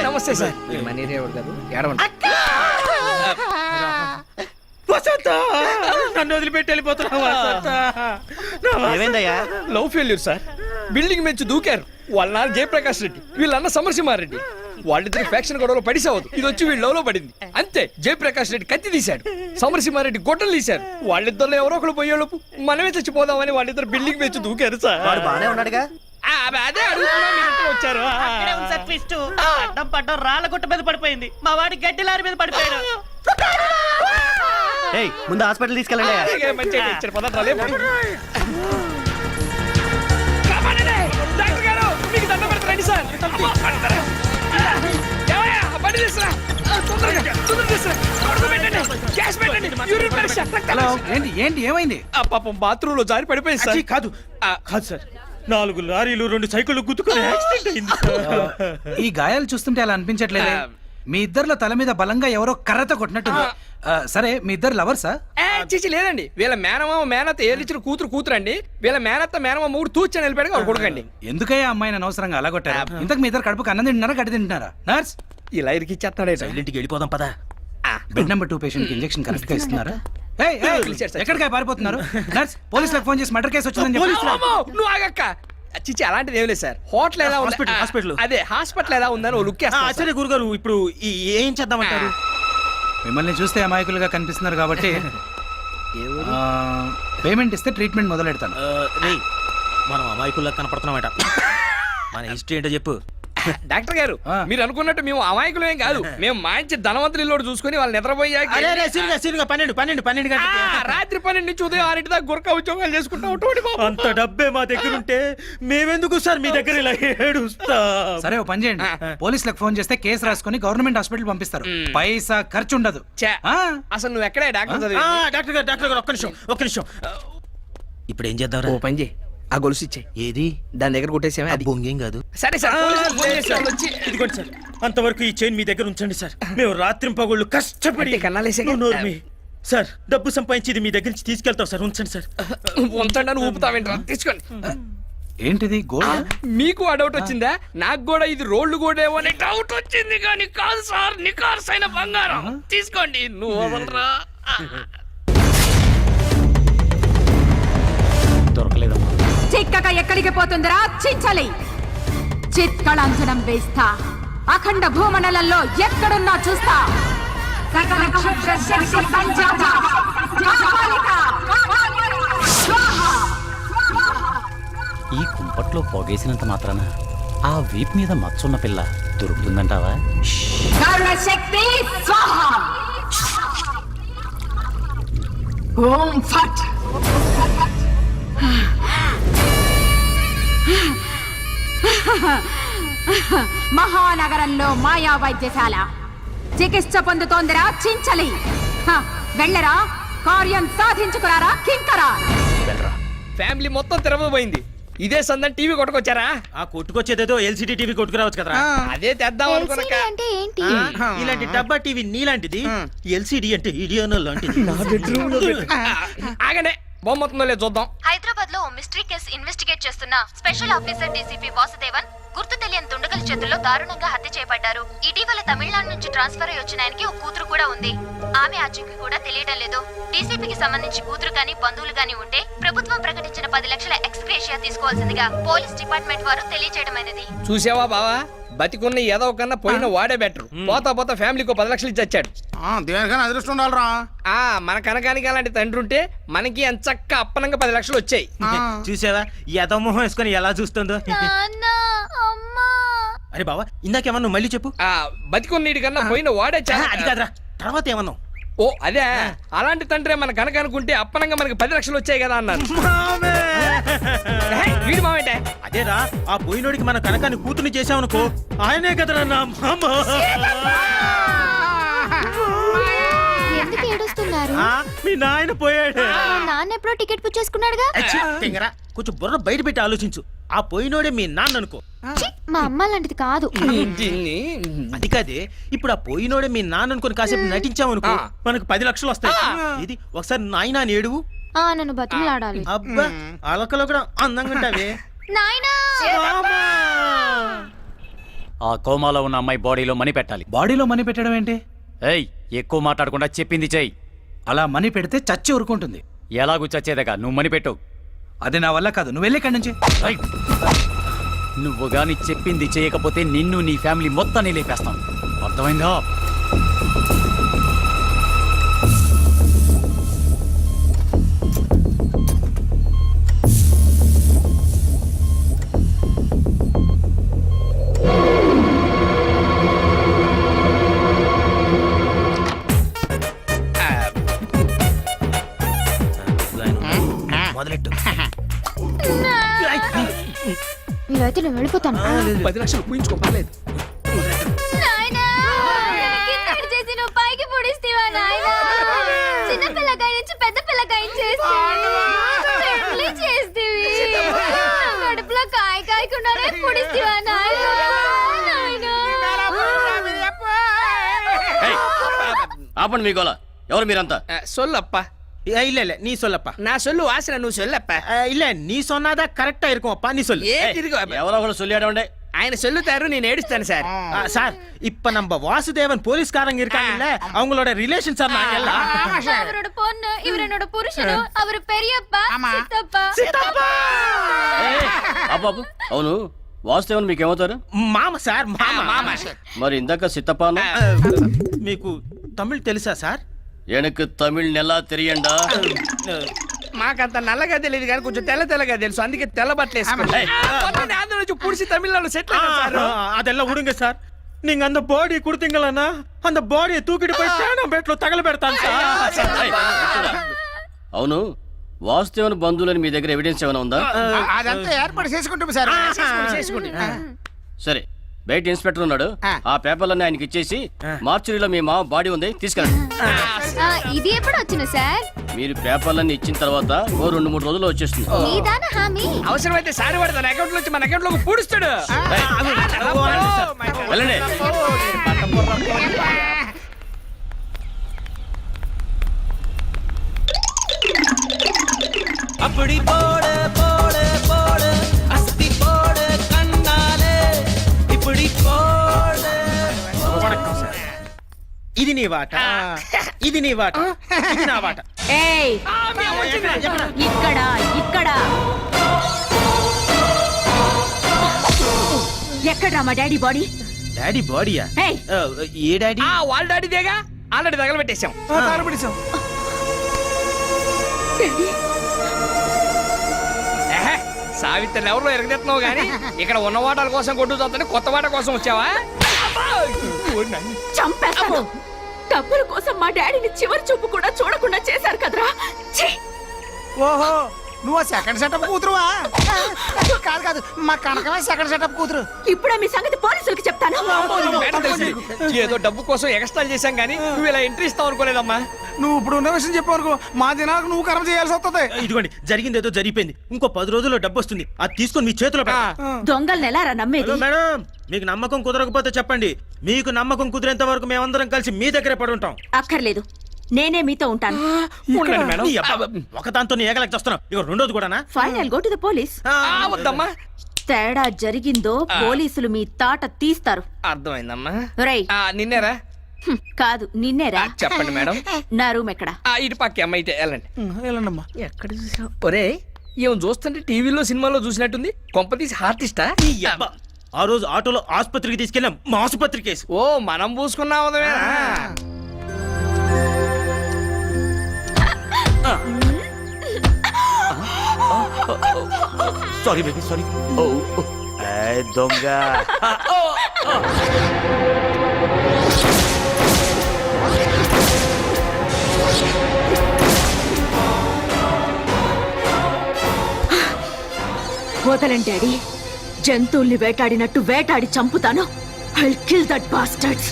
నమస్తే సార్. మనీరే కాదు ఏడవండి. వసంత, నన్ను వదిలిపెట్టి వెళ్ళిపోతున్నావా? ఏమైందయ్యా? Love failure sir. బిల్డింగ్ మెచ్చి దూకారు. వాళ్ళ నాన్న జయప్రకాష్ రెడ్డి, వీళ్ళన్న సమరసింహారెడ్డి. వాళ్ళిద్దరు ఫ్యాక్షన్ గొడవలో పడిసావద్దు. ఇది వచ్చి వీళ్ళు లవ్ లో పడింది అంతే. జయప్రకాష్ రెడ్డి కత్తి తీశాడు, సమరసింహారెడ్డి గొడ్డలు తీశారు. వాళ్ళిద్దరు ఎవరో ఒకరు పోయేలోపు మనమే చచ్చిపోదామని వాళ్ళిద్దరు బిల్డింగ్ మెచ్చి దూకారు సార్. బానే ఉన్నాడుగా. అదే అడుగుతున్నా, మీరంతా వచ్చారు. అడ్డం పడ్డం రాళ్ళ గుట్ట మీద పడిపోయింది. మా వాడి గడ్డి లారీ మీద పడిపోయాడు. ముందు హాస్పిటల్ తీసుకెళ్ళండి. అలాగే, మంచిగా ఇచ్చారు. పదండి, లేపు. కాపాడండి. డాక్టర్ గారు, మీకు దండం పెడతారండి సార్. ఏమయ్యా, ఆ బండి తీసుకురా. తొందరగా తీసుకురా. కొడుకు పెట్టండి. గ్యాస్ పెట్టండి. యూరిన్ పరీక్ష, రక్త పరీక్ష. ఏంటి ఏమైంది? ఆ పాపం బాత్రూమ్ లో జారి పడిపోయింది సార్. కాదు కాదు సార్, 4 లారీలు 2 సైకిళ్ళు గుద్దుకుని యాక్సిడెంట్ అయింది. ఈ గాయాలు చూస్తుంటే అలా అనిపించట్లేదు. మీ ఇద్దరిలో తల మీద బలంగా ఎవరో కర్రతో కొట్టినట్టుంది. సరే, మీ ఇద్దరు లవర్సా? చిచి లేదండి. వీళ్ళ మేనమామ మేనత్త ఏలిచ్చిన కూతురు అండి. వీళ్ళ మేనత్త మేనమామ మూడు తూచని వెళ్ళిపోయాడు. వాళ్ళు కొడుకండి. ఎందుకయ్యా అమ్మాయిని అనవసరంగా అలా కొట్టారు? ఇంతకు మీ ఇద్దరు కడుపుకి అన్నం తింటున్నారా, గడ్డి తింటున్నారా? నర్స్, ఇలా ఇరికిచ్చేస్తాడే. ఇంటికి వెళ్ళిపోదాం పదా. బెడ్ నెంబర్ 2 పేషెంట్ కి ఇంజెక్షన్ కరెక్ట్ గా ఇస్తున్నారా? ఎక్కడికి పారిపోతున్నారు? నర్స్, పోలీసులకు ఫోన్ చేసి మర్డర్ కేసు వచ్చిందని చెప్పి. నువ్వు ఆగక్క. చిచి అలాంటిది ఏం లేదు సార్. హోటల్ ఎలా ఉంది? హాస్పిటల్. అదే హాస్పిటల్ ఎలా ఉందని ఓ లుక్ వేస్తా. ఆచార్య గురుగారు, ఇప్పుడు ఏం చేద్దామంటారు? మిమ్మల్ని చూస్తే అమాయకులుగా కనిపిస్తున్నారు కాబట్టి పేమెంట్ ఇస్తే ట్రీట్మెంట్ మొదలెడతాను. మనం అమాయకుల్లా కనపడుతున్నామట. మన హిస్టరీ ఏంటో చెప్పు. డాక్టర్ గారు, మీరు అనుకున్నట్టు మేము అమాయకులేం కాదు. మేము మంచి ధనవంతులు ఇల్లు చూసుకుని వాళ్ళు నిద్రపోయాక 12 రాత్రి 12 నుంచి ఉదయం 6 దాకా గురక ఉద్యోగాలు చేసుకుంటాం. అంత డబ్బే మా దగ్గర ఉంటే మేమెందుకు సార్ మీ దగ్గర ఇలా ఏడుస్తా? సరే, ఓ పని చేయండి. పోలీసులకు ఫోన్ చేస్తే కేసు రాసుకుని గవర్నమెంట్ హాస్పిటల్ పంపిస్తారు. పైసా ఖర్చు ఉండదు. అసలు నువ్వు ఎక్కడే డాక్టర్? డాక్టర్ గారు ఒక్క నిమిషం. ఇప్పుడు ఏం చేద్దాం? ఓ పని చేయి, ఆ గొలుసు ఇచ్చే. ఏది? దాని దగ్గర కొట్టేసేమే. అది బొంగేం కాదు. సరే సార్, ఇదిగోండి సార్, అంతవరకు ఈ చైన్ మీ దగ్గర ఉంచండి సార్. మేము రాత్రి పగళ్ళు కష్టపడి కన్నాలేసే సార్ డబ్బు సంపాదించి ఇది మీ దగ్గర నుంచి తీసుకెళ్తాం సార్. ఉంచండి సార్. ఉంచండి అని ఊపుతావేంట్రా? తీసుకోండి. ఏంటిది గోల్డ్? మీకు ఆ డౌట్ వచ్చిందా? నాకు కూడా ఇది రోల్డ్ గోల్డ్ ఏమో అని డౌట్ వచ్చింది, కానీ కాదు సార్, నికార్స్ అయిన బంగారం. తీసుకోండి. నువ్వు వదలరా. దొరకలేదమ్మా. చిక్కక ఎక్కడికి పోతుందిరా చిచ్చలి? చిత్కళంజనం వేస్తా. అఖండ భూమండలంలో ఎక్కడున్నా చూస్తా. సకల క్షుద్ర శక్తి సంజాత కాపాలిక స్వాహా. ఈ కుంపట్లో పొగేసినంత మాత్రాన ఆ వీప్ మీద మచ్చున్న పిల్ల దొరుకుతుందంటావా? కరుణ శక్తి స్వాహా. ఓం ఫట్. మహానగరంలో మాయా వైద్యశాల. చికిత్స పొందుతోందిరా చించలి. హ, వెళ్ళరా, కార్యం సాధించుకురారా కింకరా. ఫ్యామిలీ మొత్తం తిరగబోయింది. ఇదే సందని టీవీ కొట్టుకొచ్చారా? ఆ కొట్టుకొచ్చేదేదో ఎల్సిడి టీవీ కొట్టుకురావచ్చు కదరా. అదే తెద్దాం అనుకున్నా. LCD అంటే ఏంటి? ఇలాంటి డబ్బా టీవీ నీలాంటిది, ఎల్సిడి అంటే ఇడియోనో లాంటిది. నా బెడ్రూమ్ లో ఆగనే బొమ్మతుందో లేదు చూద్దాం. హైదరాబాద్ లో మిస్టరీ కేసు ఇన్వెస్టిగేట్ చేస్తున్న స్పెషల్ ఆఫీసర్ డీసీపీ వాసుదేవన్ గుర్తు తెలియని దుండగుల చేతుల్లో దారుణంగా హత్య చేయబడ్డారు. ఇటీవల తమిళనాడు నుంచి ట్రాన్స్ఫర్ అయి వచ్చిన ఆయనకి ఒక కూతురు కూడా ఉంది. ఆమె ఆచూకీ కూడా తెలియడం లేదు. డీసీపీకి సంబంధించి కూతురు గాని బంధువులు గాని ఉంటే ప్రభుత్వం ప్రకటించిన 10 లక్షల ఎక్స్గ్రేషియా తీసుకోవాల్సిందిగా పోలీస్ డిపార్ట్మెంట్ వారు తెలియజేయడమైనది. చూసావా బావా, బతికున్న ఏదో కన్నా పోయిన వాడే బెటర్. పోతా పోతా ఫ్యామిలీకి 10 లక్షలు ఇచ్చి వచ్చాడు. దేనికైనా అదృష్టం ఉండాలరా. మన కనకానికి అలాంటి తండ్రి ఉంటే మనకి ఎంచక్క అప్పనంగా 10 లక్షలు వచ్చాయి. చూసావా యథమోహం వేసుకొని ఎలా చూస్తుందో. అరే బావా, ఇందాకేమన్నా మళ్ళీ చెప్పు. బతికున్నీటి కన్నా పోయిన వాడే చాలా. అది కాదురా, తర్వాత ఏమన్నావు? ఓ అదే, అలాంటి తండ్రి మన కనుక అనుకుంటే అప్పనంగా మనకి 10 లక్షలు వచ్చాయి కదా అన్నాను. వీడి మామేంటే? అదేరా, ఆ పోయినోడికి మన కనకాన్ని కూతుర్ని చేసామనుకో, ఆయనే కదరా నా మామ. ఎందుకు ఏడుస్తున్నారు? మీ నాయన పోయాడు. నాన్న ఎప్పుడో టికెట్ బుక్ చేసుకున్నాడుగా. కొంచెం బుర్ర బయట పెట్టి ఆలోచించు. ఆ పోయినోడే మీ నాన్న అనుకో. మా అమ్మ లాంటిది కాదు. అది కాదే, ఇప్పుడు ఆ పోయినోడే మీ నాన్న అనుకుని కాసేపు నటించామనుకో, మనకు 10 లక్షలు వస్తాయి. ఇది ఒకసారి నాయన అని ఏడువు. నన్ను బతుకులాడాలి. అబ్బా, అలకలో కూడా అందంగా ఉంటావే. నాయనా, ఆ కోమాలో ఉన్న అమ్మాయి బాడీలో మనీ పెట్టాలి. బాడీలో మనీ పెట్టడం ఏంటి? ఏయ్, ఎక్కువ మాట్లాడకుండా చెప్పింది చెయ్యి. అలా మనీ పెడితే చచ్చి ఊరుకుంటుంది. ఎలాగూ చచ్చేదగా నువ్వు మనీ పెట్టు. అది నా వల్ల కాదు, నువ్వు వెళ్ళి ఇక్కడి నుంచి. నువ్వు గాని చెప్పింది చేయకపోతే నిన్ను నీ ఫ్యామిలీ మొత్తాన్ని లేపేస్తాం. అర్థమైందా? మొదలెట్టు. మీరైతే నేను వెళ్ళిపోతాను. 10 లక్షలు పూయించుకోలేదు. చేసి నువ్వు పైకి పొడిస్తేవా నాయనా? చిన్న పిల్లకాయ నుంచి పెద్ద పిల్లకాయ చేస్తేవి. కడుపులో కాయ కాయకుండానే పొడిస్తేవా నాయనా? ఆపండి మీ గోల. ఎవరు మీరంతా? సొల్లప్ప. இல்ல நீ சொல்லப்பா. நான் சொல்லு வாசன నువ్వు சொல்லப்ப. இல்ல நீ சொன்னாதா கரெக்டா இருக்கும் அப்பா, நீ சொல்லு. ఏ తిరుగు ఎవరో ఒకరు சொல்லியாடవండి. ఆయన சொல்லுతారు, నేను ఏడుస్తాను సార్. சார், இப்ப நம்ம வாசுதேவன் போலீஸ்காரங்க இருக்காங்கல்ல, அவங்களோட ரிலேஷன் சார் நாங்க எல்லாம். அவரோட பொண்ணு, இவர் என்னோட புருஷனு, அவர் பெரியப்பா, சித்தப்பா. అబ్బాబు, అవును వాసుదేవన్ మీకేమవుతారు? మామ సార్, మామ. మరి ఇందాక సిత్తప్ప మీకు తమిళ్ తెలుసా సార్? ఎనకు తమిళ్ నెలా తెలియండా? మాకంత నల్లగా తెలియదు కానీ కొంచెం తెల్లగా తెలుసు, అందుకే తెల్ల బట్టలు వేసుకుంటా. ఆంధ్ర నుంచి పుడిసి తమిళనాడు సెటిల్ అయ్యారు. அதெல்லாம் விடுங்க சார். நீங்க அந்த பாடி கொடுத்தீங்களா, அந்த பாடியை தூக்கிட்டு போய் சேனம் பேட்ல తగల పెడతాను సార్. అవును, వాసుదేవన్ బంధువులని మీ దగ్గర ఎవిడెన్స్ ఏమైనా ఉందా? అదంతా ఏర్పాటు చేసుకుంటాం సార్. సరే, బయట ఇన్స్పెక్టర్ ఉన్నాడు, ఆ పేపర్లన్నీ ఆయనకి ఇచ్చేసి మార్చురీలో మీ మామ బాడీ ఉంది తీసుకెళ్ళండి. ఇది ఎప్పుడు వచ్చిన సార్? మీరు పేపర్లన్నీ ఇచ్చిన తర్వాత ఓ 2-3 రోజుల్లో వచ్చేస్తుంది. నీదాన హామీ. అవసరమైతే సార్ వాడు తన అకౌంట్ నుంచి మన అకౌంట్ లోకి పూడుస్తాడు. వెళ్ళండి. அப்படி போடு போடு போடு அஸ்தி போடு கண்ணாலே இப்படி போடு. வணக்கம் சார். ఇది నీ వాట, ఇది నీ వాట, ఇది నా వాట. ఏయ్, ఇక్కడ ఇక్కడ ఎక్కడ్రా మా డాడీ బాడీ? డాడీ బాడీయా? ఏయ్, ఏ డాడీ? వాళ్ళ డాడీదేగా, ఆల్రెడీ తగలబెట్టేశాం. సావిత్రిని ఎవరిలో ఎరగదెత్తున్నావు గానీ ఇక్కడ ఉన్న వాటాల కోసం కొట్టు చూద్దాని కొత్త వాట కోసం వచ్చావా? చంపేస్తాను. డబ్బుల కోసం మా డాడీని చివరి చూపు కూడా చూడకుండా చేశారు కదరా. ఓహో, నువ్వు సెకండ్ సెటప్ కూతురువా? కాదు కాదు, మా కనకమే సెకండ్ సెటప్ కూతురు. ఇప్పుడే మీ సంగతి పోలీసులకి చెప్తాను. మేడం తెలిసింది. ఏదో డబ్బు కోసం ఎక్స్ట్రా చేశాం కానీ నువ్వు ఇలా ఎంట్రీ ఇస్తావు అనుకోలేదమ్మా. నువ్వు ఇప్పుడు ఉన్న విషయం చెప్పావు మా దినాలకు నువ్వు కర్మ చేయాల్సి వస్తుంది. ఇదిగోండి, జరిగింది ఏదో జరిగిపోయింది. ఇంకో 10 రోజుల్లో డబ్బు వస్తుంది. అది తీసుకొని మీ చేతిలో పెట్టండి. దొంగల్ని ఎలారా నమ్మేది? హలో మేడం, మీకు నమ్మకం కుదరకపోతే చెప్పండి. మీకు నమ్మకం కుదిరేంత వరకు మేమందరం కలిసి మీ దగ్గరే పడి ఉంటాం. అక్కర్లేదు, నేనే మీతో ఉంటాను. ఉండండి మేడం. ఈ అబ్బా, ఒక దాంతో ఏగలకి వస్తున్నాం. ఇక రెండోది కూడానా? Final go to the police. వద్దమ్మా. తేడా జరిగిందో పోలీసులు మీ తాట తీస్తారు. అర్థమైందమ్మా. రేయ్, నిన్నేరా? కాదు నిన్నేరా. చెప్పండి మేడం. నా రూమ్ ఎక్కడ? ఇటు పక్క అమ్మ అయితే వెళ్ళండి. వెళ్ళండమ్మా. ఎక్కడ చూసావు? ఒరే ఏం చూస్తుంటే టీవీలో సినిమాలో చూసినట్టుంది. కొంపతీసి ఆర్టిస్టా? ఈ అబ్బా, ఆ రోజు ఆటోలో ఆసుపత్రికి తీసుకెళ్ళాం. మా ఆసుపత్రి కేసు. ఓ మనం పూసుకున్నాం. Sorry baby sorry. ఓ దొంగ. వదలండి డాడీ, జంతువుల్ని వేటాడినట్టు వేటాడి చంపుతాను. I'll kill that bastards.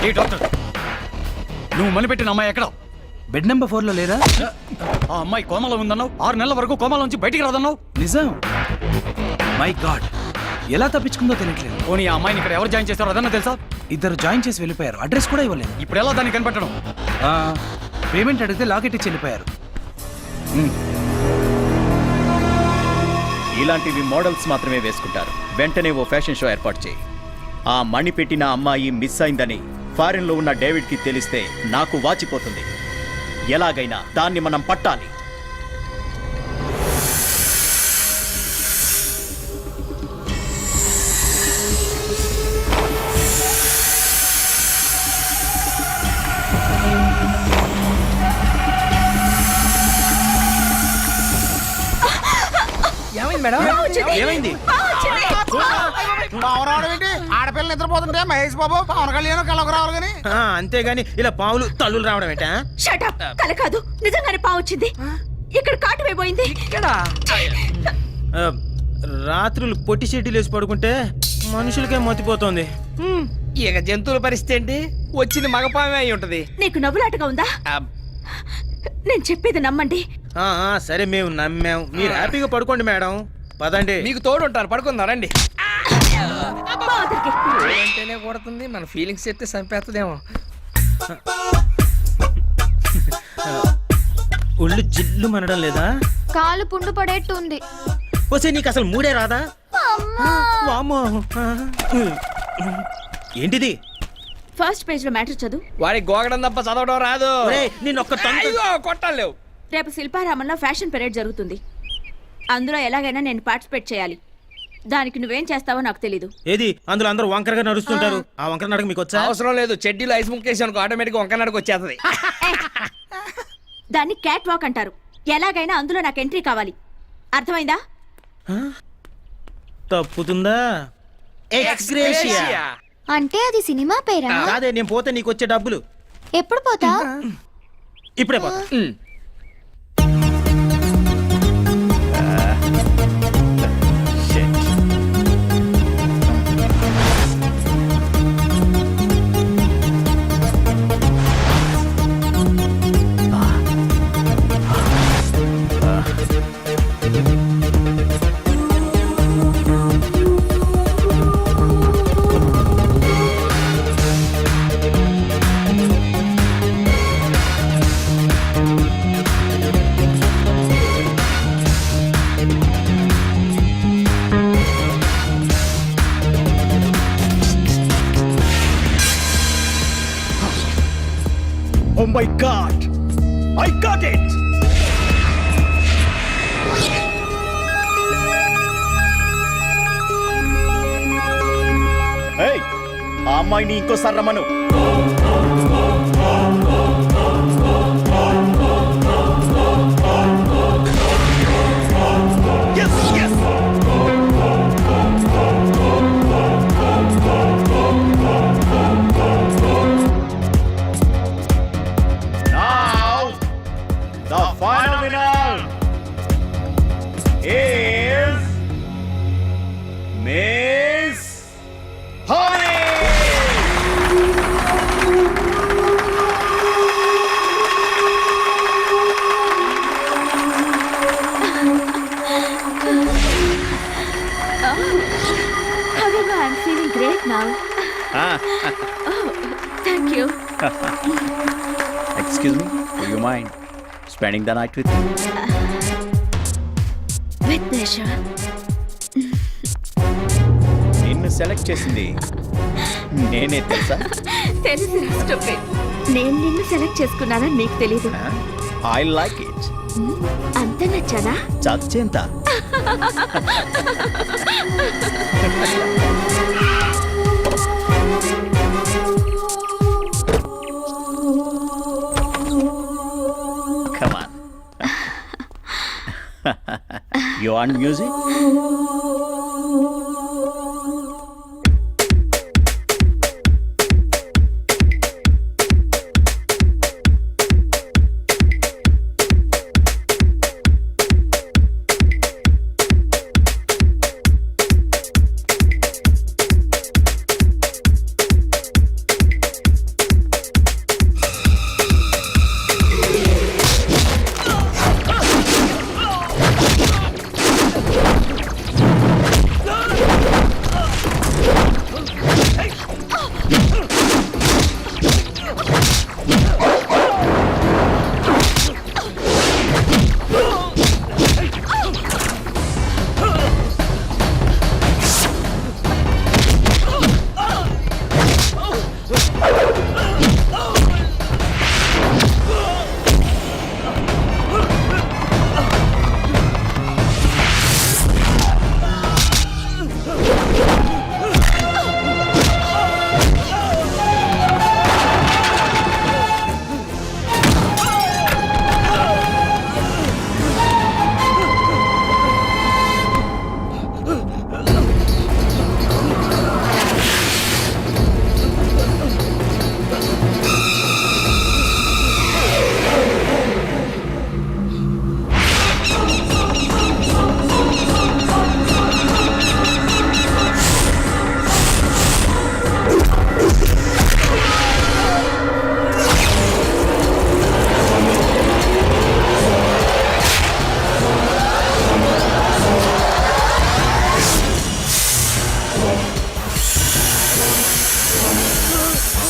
A doctor, నువ్వు మనిపెట్టిన అమ్మాయి ఎక్కడ? బెడ్ నెంబర్ 4 లో లేదా? ఆ అమ్మాయి కోమలో ఉందన్నావు. 6 నెలల వరకు కోమలోంచి బయటికి రాదన్నావు. నిజం? మై గాడ్, ఎలా తప్పించుకుందో తెలియట్లేదు. పోనీ ఆ అమ్మాయిని ఇక్కడ ఎవరు జాయిన్ చేస్తారో అదన్నా తెలుసా? ఇద్దరు జాయిన్ చేసి వెళ్ళిపోయారు. అడ్రస్ కూడా ఇవ్వలేదు. ఇప్పుడు ఎలా దాన్ని కనిపెట్టడం? పేమెంట్ అడిగితే లాకెట్ ఇచ్చి వెళ్ళిపోయారు. ఇలాంటివి మోడల్స్ మాత్రమే వేసుకుంటారు. వెంటనే ఓ ఫ్యాషన్ షో ఏర్పాటు చేయి. ఆ మణి పెట్టిన అమ్మాయి మిస్ అయిందని ఫారిన్ లో ఉన్న డేవిడ్ కి తెలిస్తే నాకు వాచిపోతుంది. ఎలాగైనా దాన్ని మనం పట్టాలి. ఏమైంది మేడం? ఏమైంది? ఆడపిల్లలు నిద్రపోతుంటే మహేష్ బాబు పవన్ కళ్యాణ్ కళ్ళకు రావాలి కానీ. అంతేగాని ఇలా పావులు తల్లులు రావడం ఏంటా? Shut up. కల కాదు, నిజంగానే పావు వచ్చింది. ఇక్కడ కాటు వేయబోయింది. రాత్రులు పొట్టి షెడ్యూల్ వేసి పడుకుంటే మనుషులకే మతిపోతుంది. ఇక జంతువుల పరిస్థితి ఏంటి? వచ్చింది మగపామే అయి ఉంటది. నీకు నవ్వులాటగా ఉందా? నేను చెప్పేది నమ్మండి. సరే మేము నమ్మాం. మీరు హ్యాపీగా పడుకోండి మేడం. పదండి. మీకు తోడు ఉంటాను. పడుకుందాం రండి. బాధకి. అంటేనే కొడుతుంది, మన ఫీలింగ్స్ చెప్తే చంపేస్తుందేమో. ఒళ్ళు జిల్లు మనడం లేదా? కాలు పుండు పడేట్టు ఉంది. వస్తే నీకు అసలు మూడే రాదా? వామ్మో. ఏంటిది? ఫస్ట్ పేజ్ లో మ్యాటర్ చదువు. వాడికి గోగడం తప్ప చదవడం రాదు. నేను ఒక్క కొట్టాలి లేవు. రేపు శిల్పారామంలో ఫ్యాషన్ పెరేడ్ జరుగుతుంది. అందులో ఎలాగైనా నేను పార్టిసిపేట్ చేయాలి. దానికి నువ్వేం చేస్తావో నాకు తెలీదు. ఏది అందులో అందరూ వంకరగా నడుస్తుంటారు. ఆ వంకర నడక మీకు వచ్చా? అవసరం లేదు. చెడ్డీలో ఐస్ ముక్కేసి అనుకో, ఆటోమేటిక్ వంకర నడక వచ్చేస్తుంది. దాన్ని క్యాట్ వాక్ అంటారు. ఎలాగైనా అందులో నాకు ఎంట్రీ కావాలి. అర్థమైందా? తప్పుతుందా? ఎక్స్గ్రేషియా అంటే అది సినిమా పేరా? అదే నేను పోతే నీకు వచ్చే డబ్బులు. ఎప్పుడు పోతా? ఇప్పుడే పోతా. Oh my God! I got it! Hey! ఆ అమ్మాయిని ఇంకోసారి రమ్మను. Yes, yes! మిస్ హాని. However, I'm feeling great now. Thank you. Excuse me, do you mind spending the night with me? With pleasure. నిన్ను సెలెక్ట్ చేసింది నేనే తెలుసా? తెలుసు స్టూపిడ్. నేను నిన్ను సెలెక్ట్ చేసుకున్నానని నీకు తెలీదు. I like it. అంత నచ్చానా? చచ్చేంత. Come on. You want music?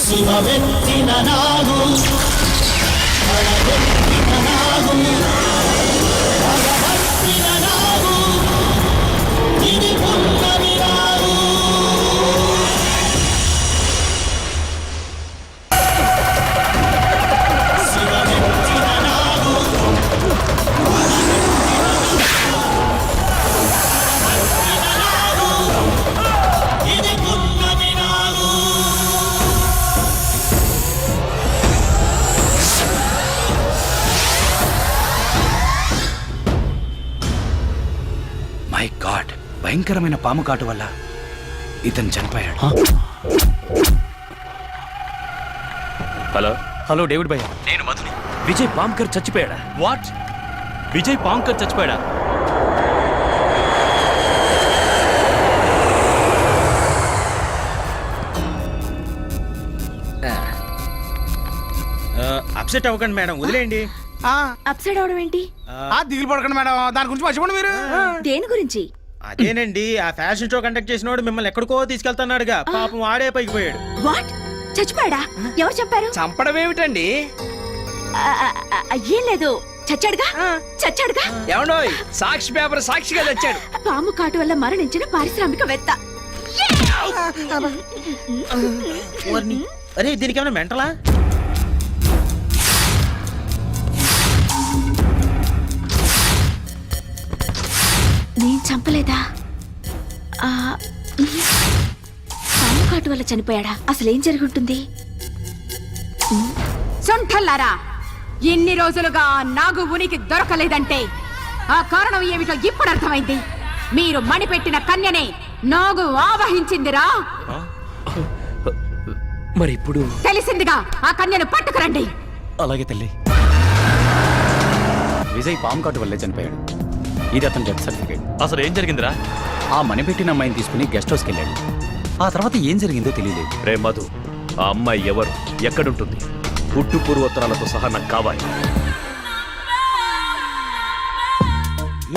శివవెత్తిన నాగు బలవెత్తిన నాగు భగవత్తిన నాగు ఇది పున్నమి నాగు. శివవెత్తిన నాగు భగవత్తిన నాగు ఇది పున్నమి నాగు. మై గాడ్, భయంకరమైన పాము కాటు వల్ల ఇతను చనిపోయాడు. హలో హలో డేవిడ్ భయ్య, నేను మధుని. విజయ్ పాంకర్ చచ్చిపోయాడా? వాట్? విజయ్ పాంకర్ చచ్చిపోయాడా? అప్సెట్ అవ్వకండి మేడం, వదిలేయండి. అప్సైడ్ అవడం ఏంటి? దిగులు పడకండి మేడం, దాని గురించి మర్చిపోండి మీరు. దేని గురించి? అదేనండి, ఆ ఫ్యాషన్ షో కండక్ట్ చేసినోడు మిమ్మల్ని ఎక్కడికో తీసుకెళ్తున్నాడుగా, పాపం వాడే పైకి పోయాడు. వాట్? చచ్చిపోయాడా? ఎవరు చెప్పారు? చంపడం ఏమిటండి? ఏం లేదు, చచ్చాడుగా. చచ్చాడుగా. ఏమండోయ్, సాక్షి పేపర్ సాక్షిగా తెచ్చాడు. పాము కాటు వల్ల మరణించిన పారిశ్రామికవేత్త. అరే దీనికి ఏమైనా మెంటలా? నేను చంపలేదా? పాము కాటు వల్ల చనిపోయాడా? అసలు ఏం జరుగుంటుంది? సొంఠల్లారా, ఎన్ని రోజులుగా ఆ నాగు ఉనికి దొరకలేదంటే ఆ కారణం ఏమిటో ఇప్పుడు అర్థమైంది. మీరు మణిపెట్టిన కన్యనే నాగు ఆవహించిందిరా. మరి ఇప్పుడు తెలిసిందిగా, ఆ కన్యను పట్టుకురండి. అలాగే తల్లి. విజయ్ పాము కాటు వల్లే చనిపోయాడు. ఇది అతని డెత్ సర్టిఫికేట్. అసలు ఏం జరిగిందిరా? ఆ మణిపెట్టిన అమ్మాయిని తీసుకుని గెస్ట్ హౌస్కి వెళ్ళాడు. ఆ తర్వాత ఏం జరిగిందో తెలియలేదు. రే మధు, ఆ అమ్మాయి ఎవరు, ఎక్కడుంటుంది? పుట్టు పూర్వోత్తరాలతో సహా నాకు కావాలి.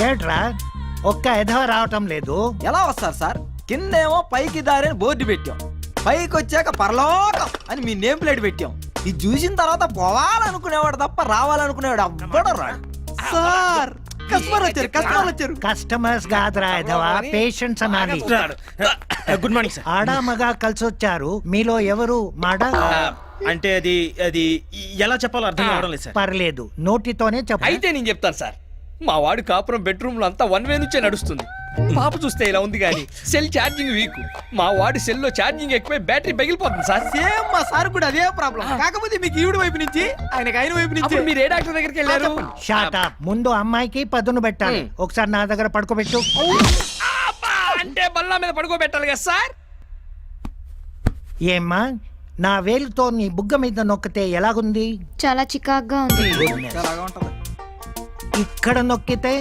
ఏట్రా ఒక్క ఎధవ రావటం లేదు? ఎలా వస్తారు సార్? కిందేమో పైకి దారిని బోర్డు పెట్టాం, పైకి వచ్చాక పరలోకం అని మీ నేమ్ ప్లేట్ పెట్టాం. ఇది చూసిన తర్వాత పోవాలనుకునేవాడు తప్ప రావాలనుకునేవాడు అవ్వడం రాడు. సార్ కస్టమర్ వచ్చారు. కస్టమర్స్ కాదురా ఎధవ, పేషెంట్స్ అనాలి. Good morning sir. ఆడా మగా కలిసి వచ్చారు. మీలో ఎవరు మాడ? అంటే అది ఎలా చెప్పాలో అర్థం కావడం లేదు సార్. పర్లేదు, నోటితోనే చెప్ప. అయితే నేను చెప్తాను సార్. మా వాడు కాపురం బెడ్రూమ్ లో అంతా వన్ వే నుంచే నడుస్తుంది. పాప చూస్తే ఇలా ఉంది కానీ సెల్ ఛార్జింగ్ వీక్. మా వాడి సెల్ లో ఛార్జింగ్ ఎక్కువై బ్యాటరీ పగిలిపోతుంది సార్. సేమ్ మా సార్ కూడా అదే ప్రాబ్లం. కాకపోతే మీకు ఈవిడ వైపు నుంచి ఆయనకి ఆయన వైపు నుంచి. మీరు ఏ డాక్టర్ దగ్గరికి వెళ్ళారు? Shot up. ముందు అమ్మాయికి పదును పెట్టాలి. ఒకసారి నా దగ్గర పడుకోబెట్టు. అంటే బల్లా మీద పడుకోబెట్టాలి కదా సార్? ఏమ్మా, నా వేలుతో నీ బుగ్గ మీద నొక్కితే ఎలాగుంది? చాలా చికాగ్గా ఉంది. ఇక్కడ నొక్కితే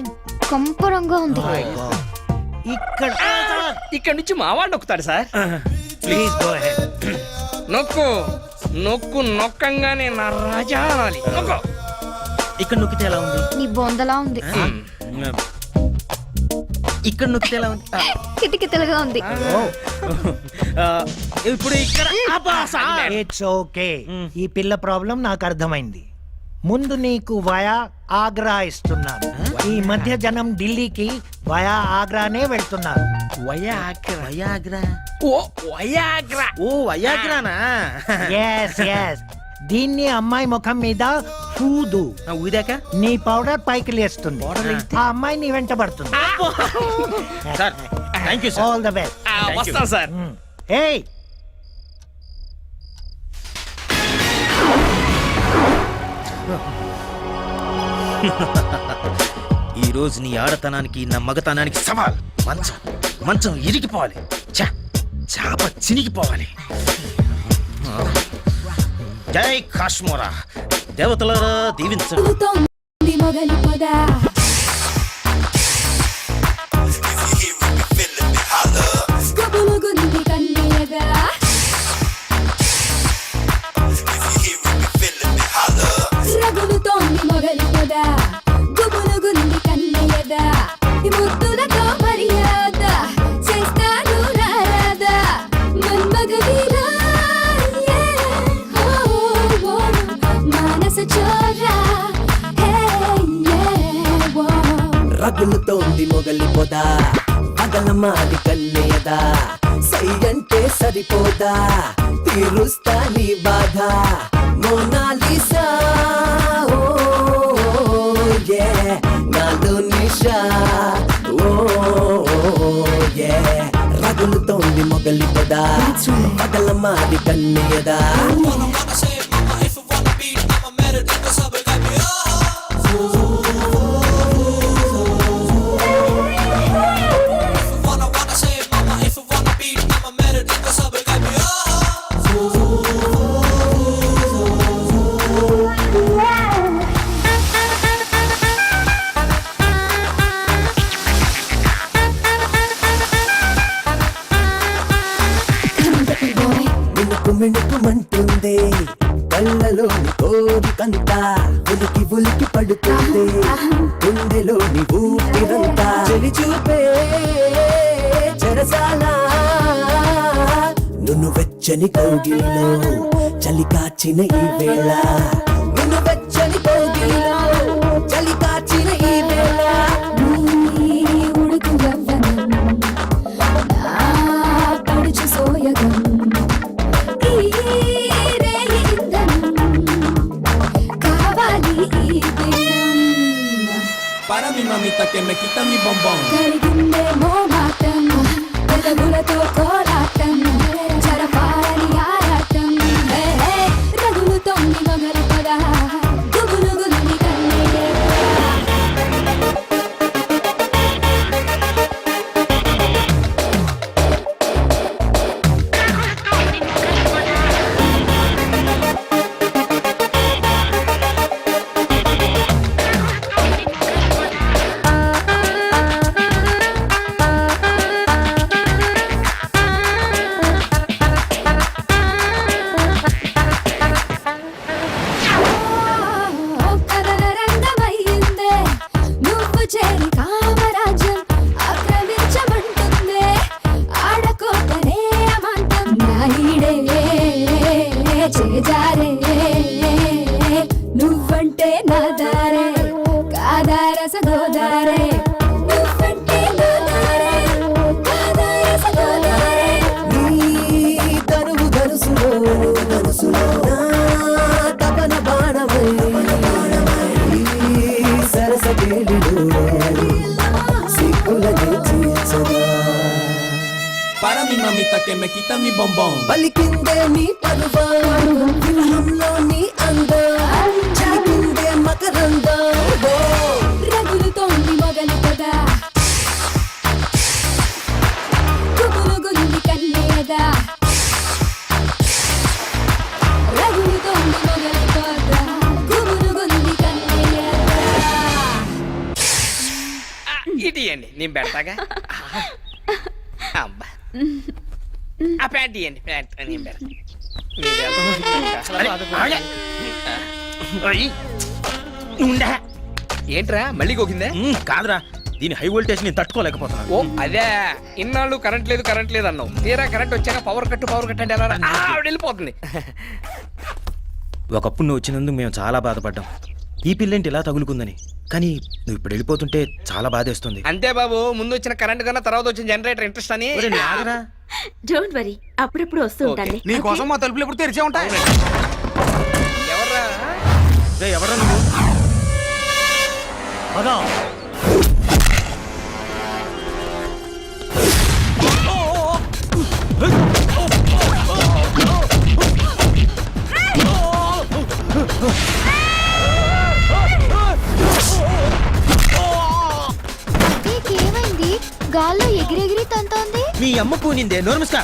కంపరంగా ఉంది. ఇక్కడ ఇక్కడ నుంచి మా వాడు నొక్కుతాడు సార్. Please go ahead. నొక్కు నొక్కు, నొక్కంగానే నా రాజా అనాలి. నొక్కు. ఇక్కడ నొక్కితే ఎలా ఉంది? నీ బొందలా ఉంది. ఇక్కడ నొక్కితే ఎలా ఉంది? కిటికితలుగా ఉంది. ఇప్పుడు ఇక్కడ ఇట్స్ ఓకే. ఈ పిల్ల ప్రాబ్లం నాకు అర్థమైంది. ముందు నీకు వయా ఆగ్రా ఇస్తున్నాను. ఈ మధ్య జనం ఢిల్లీకి వయా ఆగ్రానే వెళ్తున్నారు. Yes yes. దీన్ని అమ్మాయి ముఖం మీద ఊదు. ఊదాక నీ పౌడర్ పైకి లేస్తుంది. ఆ అమ్మాయి నీ వెంట పడుతుంది. All the best. వస్తా సార్. ఏయ్, ఈ రోజు నీ ఆడతనానికి నా మగతనానికి సవాల్. మంచం ఇరిగిపోవాలి. చాప చినిగిపోవాలి. జై కాశ్మోరా. దేవతలారా దీవించండి. మొగలి పొద కబులుగుంది కన్నయ్యగా. రగులుతోంది మొగలి పొద, గుబులుగుంది కన్నయ్యదా. ఈ ముద్దులతో మర్యాద చేస్తాను రారాదా. మన్మగవీరా మానస చోరా. రగులుతోంది మొగలి పొద, పగల మాది కన్నయ్యదా. సై అంటే సరిపోదా, తీరుస్తా నీ బాధ. మోనాలిసా నాలో నిషా. రగులుతోంది మొగలి పొద, పగల మాది కన్నయ్యదా. మిణుకుమంటుంది కళ్ళలోని కోరికంతా, ఉలికి ఉలికి పడుతుంది గుండెలోని ఊపిరంతా. చెలి చూపే చెరసాలా, నువ్వు వెచ్చని కౌగిలిలో చలి కాచిన ఈ వేళ. నువ్వు వెచ్చని కౌగిలిలో చలి కాచిన ఈ వేళ. ఉడుకు గవ్వనం నా పడుచు సోయగం. Para mi mamita que me quita mi bombón. కలిగిందే మోమాటం, పెదవులతో కోలాటం, జరపాలని ఆరాటం. రగులుతోంది మొగలి పొద, para mi mamita que me quita mi bombón. పలికిందే నీ పరువం విరహంలో నీ అందం చిలికిందే మకరందం రగులుతోంది మొగలి కదా కుగులుగుంది కన్నేదా రగులుతోంది మొగలి కదా కుగులుగుంది కన్నేదా. ఇటు ఇవ్వండి నేను పెడతాగా. అబ్బా ఆ ప్యాంట్ ఇవ్వండి, ప్యాంట్ నేను పెడతా. ఏంట్రా మళ్ళీ గోకిందే? కాదురా, దీని హై వోల్టేజ్ నేను తట్టుకోలేకపోతున్నాను. ఓ అదే, ఇన్నాళ్ళు కరెంట్ లేదు అన్నావు. తీరా కరెంట్ వచ్చాక పవర్ కట్ అంటే ఎలా వెళ్ళిపోతుంది. ఒకప్పుడు నువ్వు వచ్చినందుకు మేము చాలా బాధపడ్డాం, ఈ పిల్లేంటి ఇలా తగులుకుందని. కానీ నువ్వు ఇప్పుడు వెళ్ళిపోతుంటే చాలా బాధేస్తుంది. అంతే బాబు, ముందు వచ్చిన కరెంట్ కన్నా తర్వాత వచ్చిన జనరేటర్ ఇంట్రెస్ట్ అని. డోంట్ వరీ, అప్పుడప్పుడు వస్తూ ఉంటాను. నీ కోసం మా తలుపులు ఎప్పుడు తెరిచే ఉంటాయి. ఎవర్రా? ఎవరా నువ్వు? ఏమైంది? గాల్లో ఎగిరెగిరి తంతోంది. మీ అమ్మ కూనిందే, నోర్మస్కా.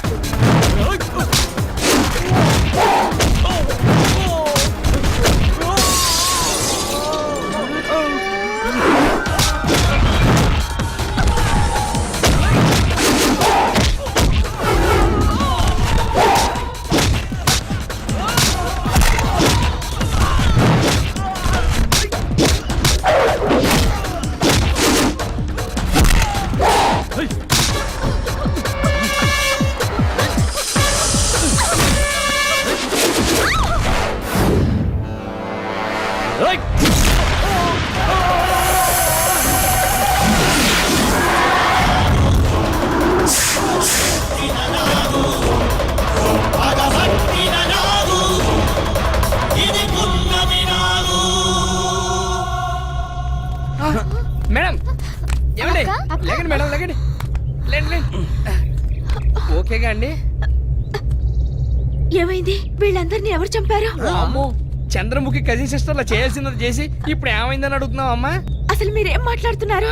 మేడం ఏమండి, లేకండి మేడం, లేకండి, లేండి. ఓకేగా అండి? ఏమైంది? వీళ్ళందరినీ ఎవరు చంపారు? అమ్మో, చంద్రముఖి కజిన్ సిస్టర్లా చేయాల్సినది చేసి ఇప్పుడు ఏమైందని అడుగుతున్నావు అమ్మా? అసలు మీరేం మాట్లాడుతున్నారు?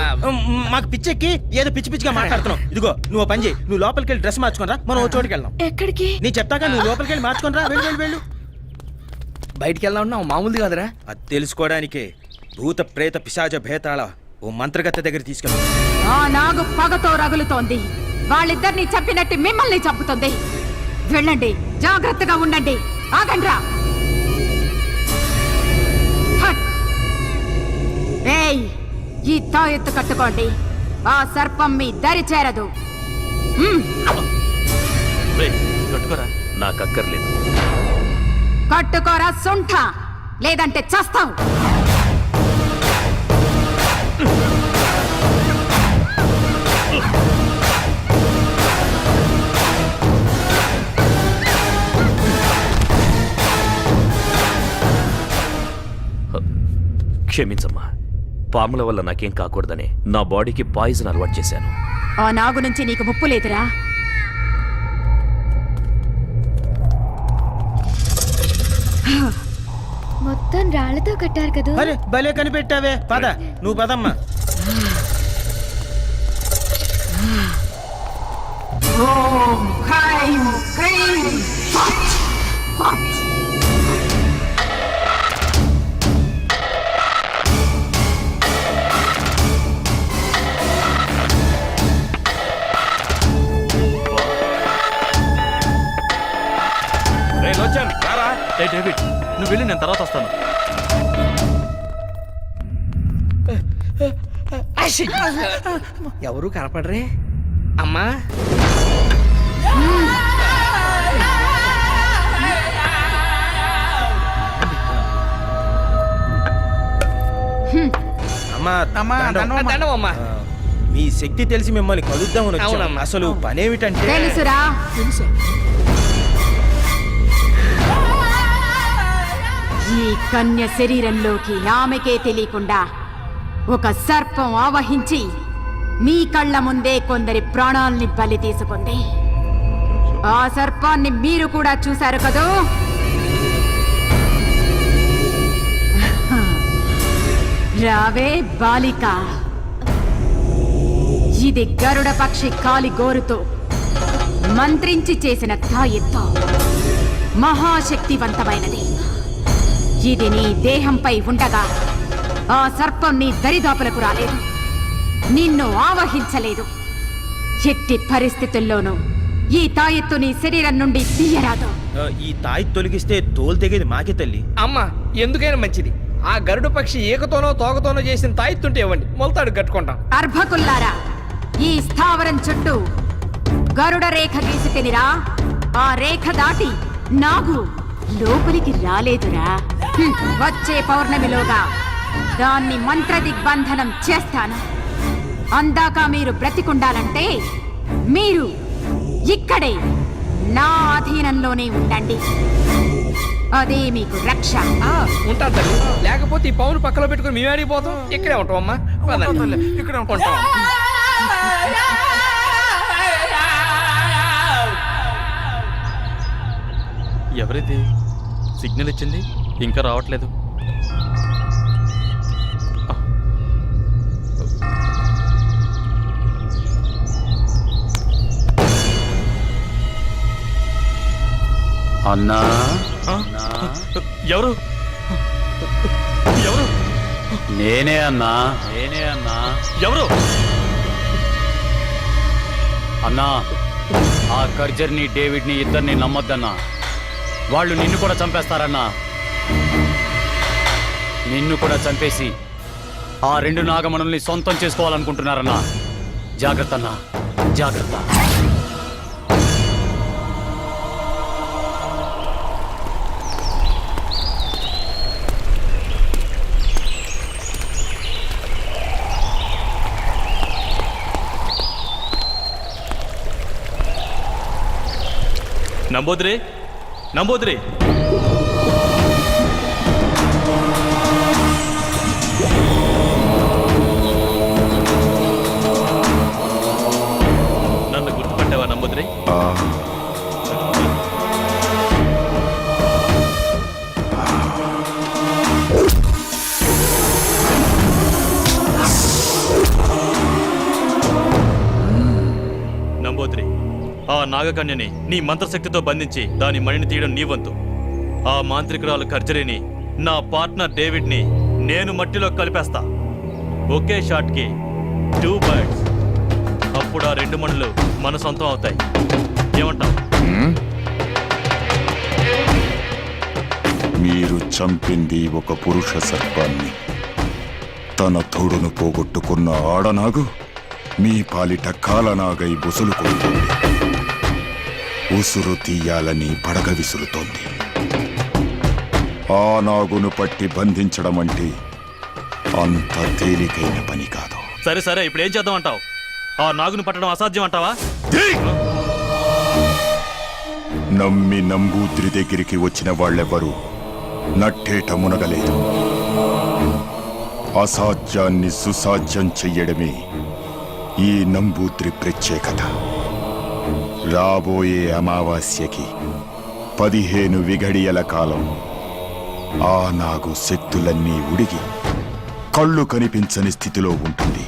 మాకు పిచ్చెక్కి ఏదో పిచ్చిగా మాట్లాడుతున్నావు. ఇదిగో నువ్వు పని చేయి, నువ్వు లోపలికి వెళ్ళి డ్రెస్ మార్చుకోనరా, మనం ఓ చోటుకి వెళ్దాం. ఎక్కడికి? నీ చెప్తాగా, నువ్వు లోపలికి వెళ్ళి మార్చుకోనరా. వెళ్ళు. బయటికి వెళ్దాం ఉన్నావు, మామూలుది కాదురా. అది తెలుసుకోవడానికే భూత ప్రేత పిశాచ భేతాళ ఓ మంత్రగత్త దగ్గర తీసుకెళ్ళి. ఆ నాగు పగతో రగులుతోంది. వాళ్ళిద్దరిని చంపినట్టు మిమ్మల్ని చంపుతుంది. వెళ్ళండి, జాగ్రత్తగా ఉండండి. ఆగండ్రా. హట్. ఏయ్, ఈ తాయెత్తు కట్టుకోండి. ఆ సర్పం మీ దరి చేరదు. కట్టుకోరా, నాకు అక్కర్లేదు. కట్టుకోరా సొంఠ, లేదంటే చస్తావు. క్షమించమ్మా, పాముల వల్ల నాకేం కాకూడదని నా బాడీకి పాయిజన్ అలవాటు చేశాను. ఆ నాగు నుంచి నీకు ముప్పు లేదురా. మొత్తం రాళ్లతో కట్టారు కదా. అరే భలే కనిపెట్టావే. పద, నువ్వు పదమ్మా. ఓం హ్రైం క్రీం ఫట్ ఫట్. డేవిడ్, నువ్వు వెళ్ళి నేను తర్వాత వస్తాను. ఎవరు కనపడరే అమ్మా? అమ్మా, మీ శక్తి తెలిసి మిమ్మల్ని కలుద్దామని వచ్చాం. అసలు పనేమిటంటే తెలుసురా. ఈ కన్య శరీరంలోకి ఆమెకే తెలియకుండా ఒక సర్పం ఆవహించి మీ కళ్ళ ముందే కొందరి ప్రాణాల్ని బలి తీసుకుంది. ఆ సర్పాన్ని మీరు కూడా చూశారు కదూ? రావే బాలిక, ఇది గరుడ పక్షి కాలి గోరుతో మంత్రించి చేసిన తాయెత్తు. మహాశక్తివంతమైనది. ఇది నీ దేహంపై ఉండగా ఆ సర్పం నీ దరిదాపులకు రాలేదు, నిన్ను ఆవహించలేదు. ఎట్టి పరిస్థితుల్లోనూ ఈ తాయెత్తు నీ శరీరం నుండి తీయరాదు. ఈ తాయి తొలగిస్తే తోలు తెగేది మాకే తల్లి. అమ్మా, ఎందుకైనా మంచిది ఆ గరుడ పక్షి ఏకతోనో తోకతోనో చేసిన తాయిత్తుంటే ఇవ్వండి, మొలతాడు కట్టుకుంటాం. అర్భకుల్లారా, ఈ స్థావరం చుట్టూ గరుడ రేఖ గీసి తినిరా. ఆ రేఖ దాటి నాగు లోపలికి రాలేదురా. వచ్చే పౌర్ణమిలోగా దాన్ని మంత్ర దిగ్బంధనం చేస్తాను. అందాక మీరు బ్రతికుండాలంటే మీరు ఇక్కడే నా అధీనంలోనే ఉండండి. అదే మీకు రక్ష. ఉంటాను తల్లి, లేకపోతే ఈ పౌను పక్కలో పెట్టుకుని మేము అడిగిపోతాం. ఇక్కడే ఉంటాం అమ్మా, ఇక్కడే ఉంటాం. ఎవరిది సిగ్నల్ ఇచ్చింది, ఇంకా రావట్లేదు. అన్నా, ఎవరు ఎవరు? నేనే అన్నా. ఎవరు? అన్నా, ఆ కర్జర్ని డేవిడ్ని ఇద్దరిని నమ్మొద్దన్నా. వాళ్ళు నిన్ను కూడా చంపేస్తారన్నా. నిన్ను కూడా చంపేసి ఆ 2 నాగమణుల్ని సొంతం చేసుకోవాలనుకుంటున్నారన్నా. జాగ్రత్త అన్నా, జాగ్రత్త. నంబోద్రి, నంబోద్రి, నన్ను గుర్తుపట్టావా నంబోద్రి? నంబోద్రి, ఆ నాగకన్యని నీ మంత్రశక్తితో బంధించి దాని మణిని తీయడం నీ వంతు. ఆ మాంత్రికురాలు కర్జరీని, నా పార్ట్నర్ డేవిడ్ని నేను మట్టిలో కలిపేస్తా. ఒకే షాట్కి 2 birds. అప్పుడు ఆ 2 మణులు మన సొంతం అవుతాయి. ఏమంటావు? మీరు చంపింది ఒక పురుష సర్పాన్ని. తన తోడును పోగొట్టుకున్న ఆడనాగు మీ పాలిట కాలనాగై బుసలు కొడుతుంది. ఉసురు తీయాలని పడగ విసురుతోంది. ఆ నాగును పట్టి బంధించడం అంటే అంత తేలికైన పని కాదు. సరే సరే, ఇప్పుడు ఏం చేద్దాం అంటావు? ఆ నాగును పట్టడం అసాధ్యం అంటావా? నమ్మి నంబూద్రి దగ్గరికి వచ్చిన వాళ్ళెవ్వరూ నట్టేట మునగలేదు. అసాధ్యాన్ని సుసాధ్యం చెయ్యడమే ఈ నంబూద్రి ప్రత్యేకత. రాబోయే అమావాస్యకి 15 విఘడియల కాలం ఆ నాగు శక్తులన్నీ ఉడిగి కళ్ళు కనిపించని స్థితిలో ఉంటుంది.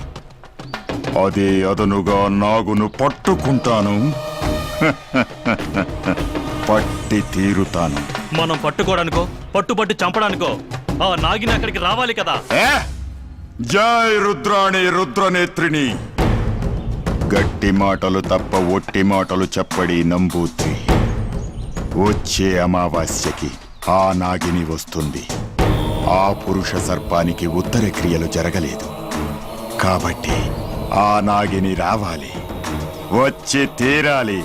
అదే అదనుగా నాగును పట్టుకుంటాను. పట్టి తీరుతాను. మనం పట్టుకోవడానికో పట్టుబట్టి చంపడానికో ఆ నాగిని అక్కడికి రావాలి కదా. జై రుద్రాణి రుద్రనేత్రిని. గట్టి మాటలు తప్ప ఒట్టి మాటలు చెప్పడి నంబూద్రి. వచ్చే అమావాస్యకి ఆ నాగిని వస్తుంది. ఆ పురుష సర్పానికి ఉత్తర క్రియలు జరగలేదు కాబట్టి ఆ నాగిని రావాలి, వచ్చి తీరాలి.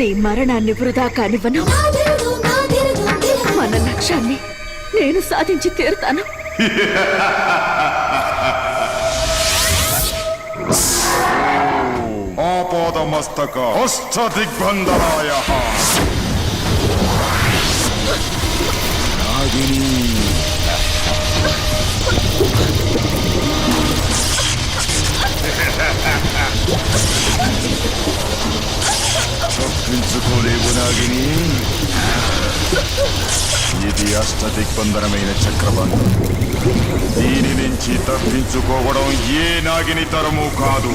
నీ మరణాన్ని వృధా కానివ్వను. మన లక్ష్యాన్ని నేను సాధించి తీరుతాను. ఆ మస్తక అష్టదిగ్బంధనాయ నాగిని తప్పించుకోలేవు నాగిని. ఇది అష్టదిగ్బంధనమైన చక్రబంధం. దీని నుంచి తప్పించుకోవడం ఏ నాగిని తరము కాదు.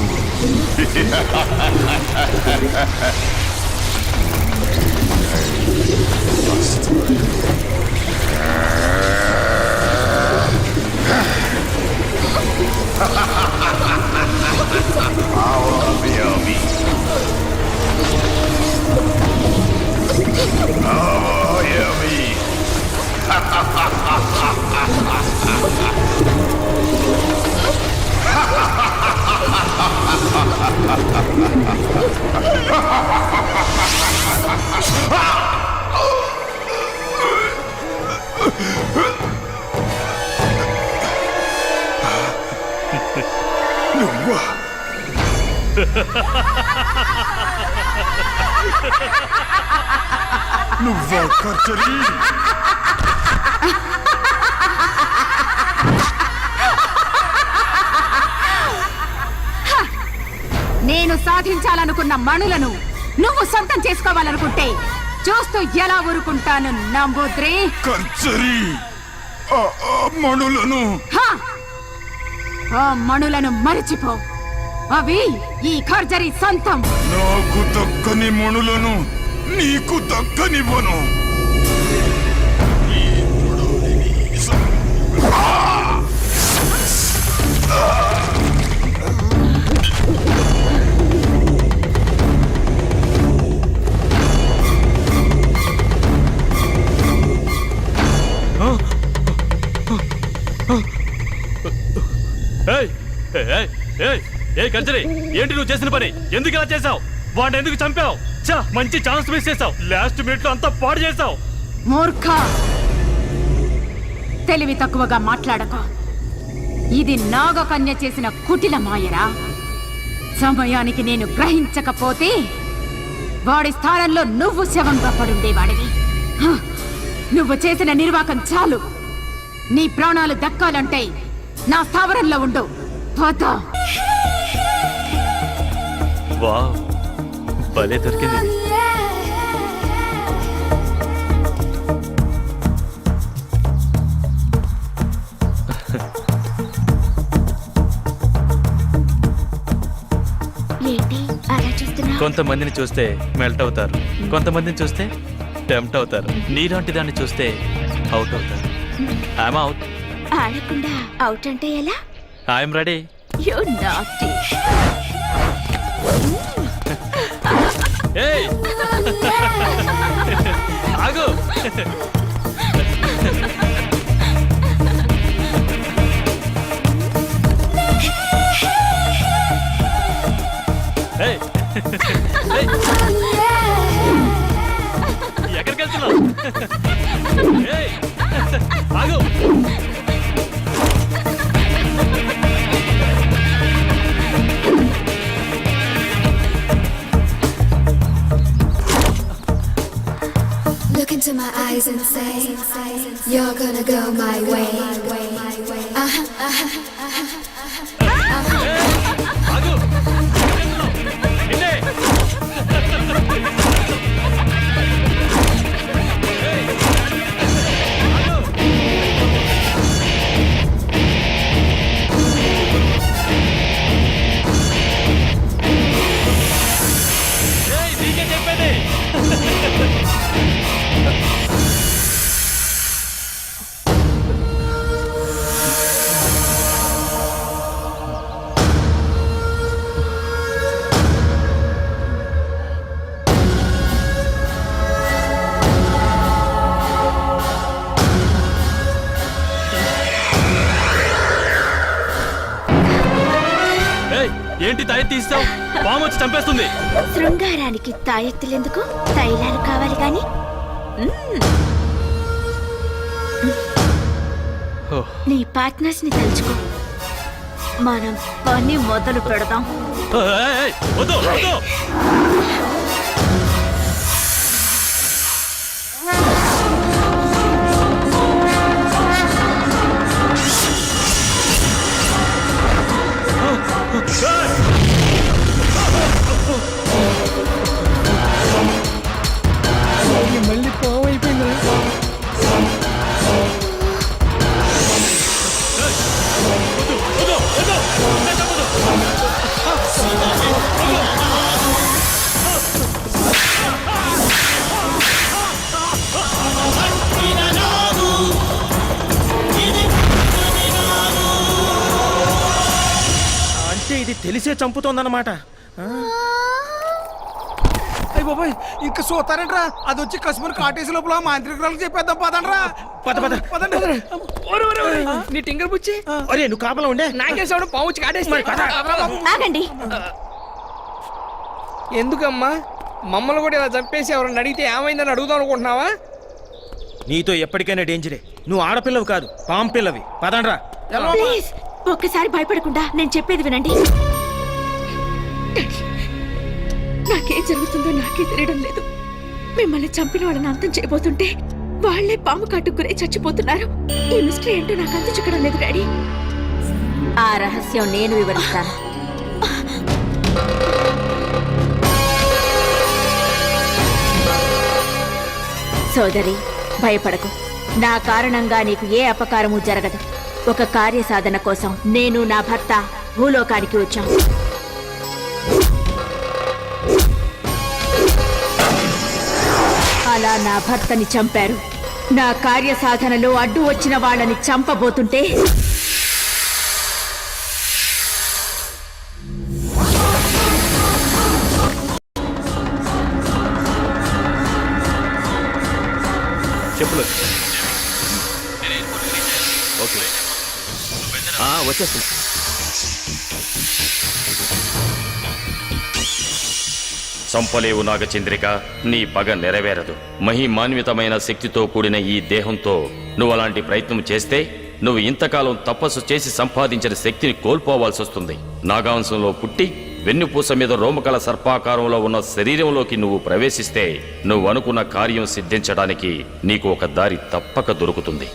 నువ్వా కర్చరీ? నేను సాధించాలనుకున్న మణులను నువ్వు సొంతం చేసుకోవాలనుకుంటే చూస్తూ ఎలా ఊరుకుంటాను నంబూద్రి? కర్చరీ, మణులను ఆ మణులను మరిచిపో. అవి ఈ ఖర్జరీ సొంతం. నాకు దక్కని మణులను నీకు దక్కనివ్వను. కంచరి, ఏంటి నువ్వు చేసిన పని? ఎందుకు ఇలా చేసావు? వాడిని ఎందుకు చంపావు? మంచి ఛాన్స్ మిస్ చేసావు. లాస్ట్ మినిట్ లో అంతా పాడు చేసావు. మూర్ఖ, తెలివి తక్కువగా మాట్లాడక. ఇది నాగకన్య చేసిన కుటిల మాయరా. సమయానికి నేను గ్రహించకపోతే వాడి స్థానంలో నువ్వు శవంగా పడుండేవాడివి. నువ్వు చేసిన నిర్వాకం చాలు. నీ ప్రాణాలు దక్కాలంటే నా స్థావరంలో ఉండు. పద. వావ్, భలే దొరికింది. కొంతమందిని చూస్తే మెల్ట్ అవుతారు, కొంతమందిని చూస్తే టెంప్ట్ అవుతారు. నీలాంటి దాన్ని చూస్తే అవుట్ అవుతారు. I'm out. ఆడకుండా అవుట్ అంటే ఎలా? I'm ready. You naughty. ఏయ్ ఆగు. ఏయ్ ఎక్కడికి వెళ్తున్నావు? ఏయ్ ఆగు. Look into my eyes and say, you're gonna go my way. ఆగు. నిన్నే. నీకే చెప్పేది. ఏంటి తాయెత్తి ఇస్తావు? పాము వచ్చి చంపేస్తుంది. శృంగారానికి తాయెత్తులెందుకు? తైలాలు కావాలి గాని. నీ పార్ట్నర్స్ ని తలుచుకో. మనం పని మొదలు పెడదాం. ఏయ్, వద్దు, వద్దు. మళ్ళీ పాము అయిపోయింది. అంటే ఇది తెలిసే చంపుతోందన్నమాట. అయ్య బాబాయ్ ఇంకా సూతారంట్రా అది వచ్చి కసుమని కాటేసి లోపల మాంత్రికురాలకు చెప్పేద్దాం పదండ్రా. పద పద. పదండి. ఓరు, ఓరు, ఓరు. నీ టింగర్ బుచ్చి అరే నువ్వు కాపలా ఉండే. నాకేసాడు పాము వచ్చి కాటేసి. ఆగండి. ఎందుకమ్మా మమ్మల్ని కూడా ఇలా చంపేసి ఎవరన్నా అడిగితే ఏమైందని అడుగుదాం అనుకుంటున్నావా? నీతో ఎప్పటికైనా డేంజరే. నువ్వు ఆడపిల్లవి కాదు, పాము పిల్లవి. పదండ్రా. ప్లీజ్ ఒక్కసారి భయపడకుండా నేను చెప్పేది వినండి. నాకేం జరుగుతుందో నాకే తెలియడం లేదు. మిమ్మల్ని చంపిన వాళ్ళని అంతం చేయబోతుంటే వాళ్లే పాము కాటుకునే చచ్చిపోతున్నారు. ఈ మిస్టరీ ఏంటో నాకు అంత చిక్కడం లేదు డాడీ. ఆ రహస్యం నేను వివరిస్తాను. సోదరి భయపడకు. నా కారణంగా నీకు ఏ అపకారము జరగదు. ఒక కార్యసాధన కోసం నేను నా భర్త భూలోకానికి వచ్చాం. అలా నా భర్తని చంపారు. నా కార్యసాధనలో అడ్డు వచ్చిన వాళ్ళని చంపబోతుంటే చెప్పులు. ఓకే వచ్చేస్తున్నా. చంపలేవు నాగచంద్రిక, నీ పగ నెరవేరదు. మహిమాన్వితమైన శక్తితో కూడిన ఈ దేహంతో నువ్వు అలాంటి ప్రయత్నం చేస్తే నువ్వు ఇంతకాలం తపస్సు చేసి సంపాదించిన శక్తిని కోల్పోవాల్సి వస్తుంది. నాగాంశంలో పుట్టి వెన్నుపూస మీద రోమకల సర్పాకారంలో ఉన్న శరీరంలోకి నువ్వు ప్రవేశిస్తే నువ్వు అనుకున్న కార్యం సిద్ధించడానికి నీకు ఒక దారి తప్పక దొరుకుతుంది.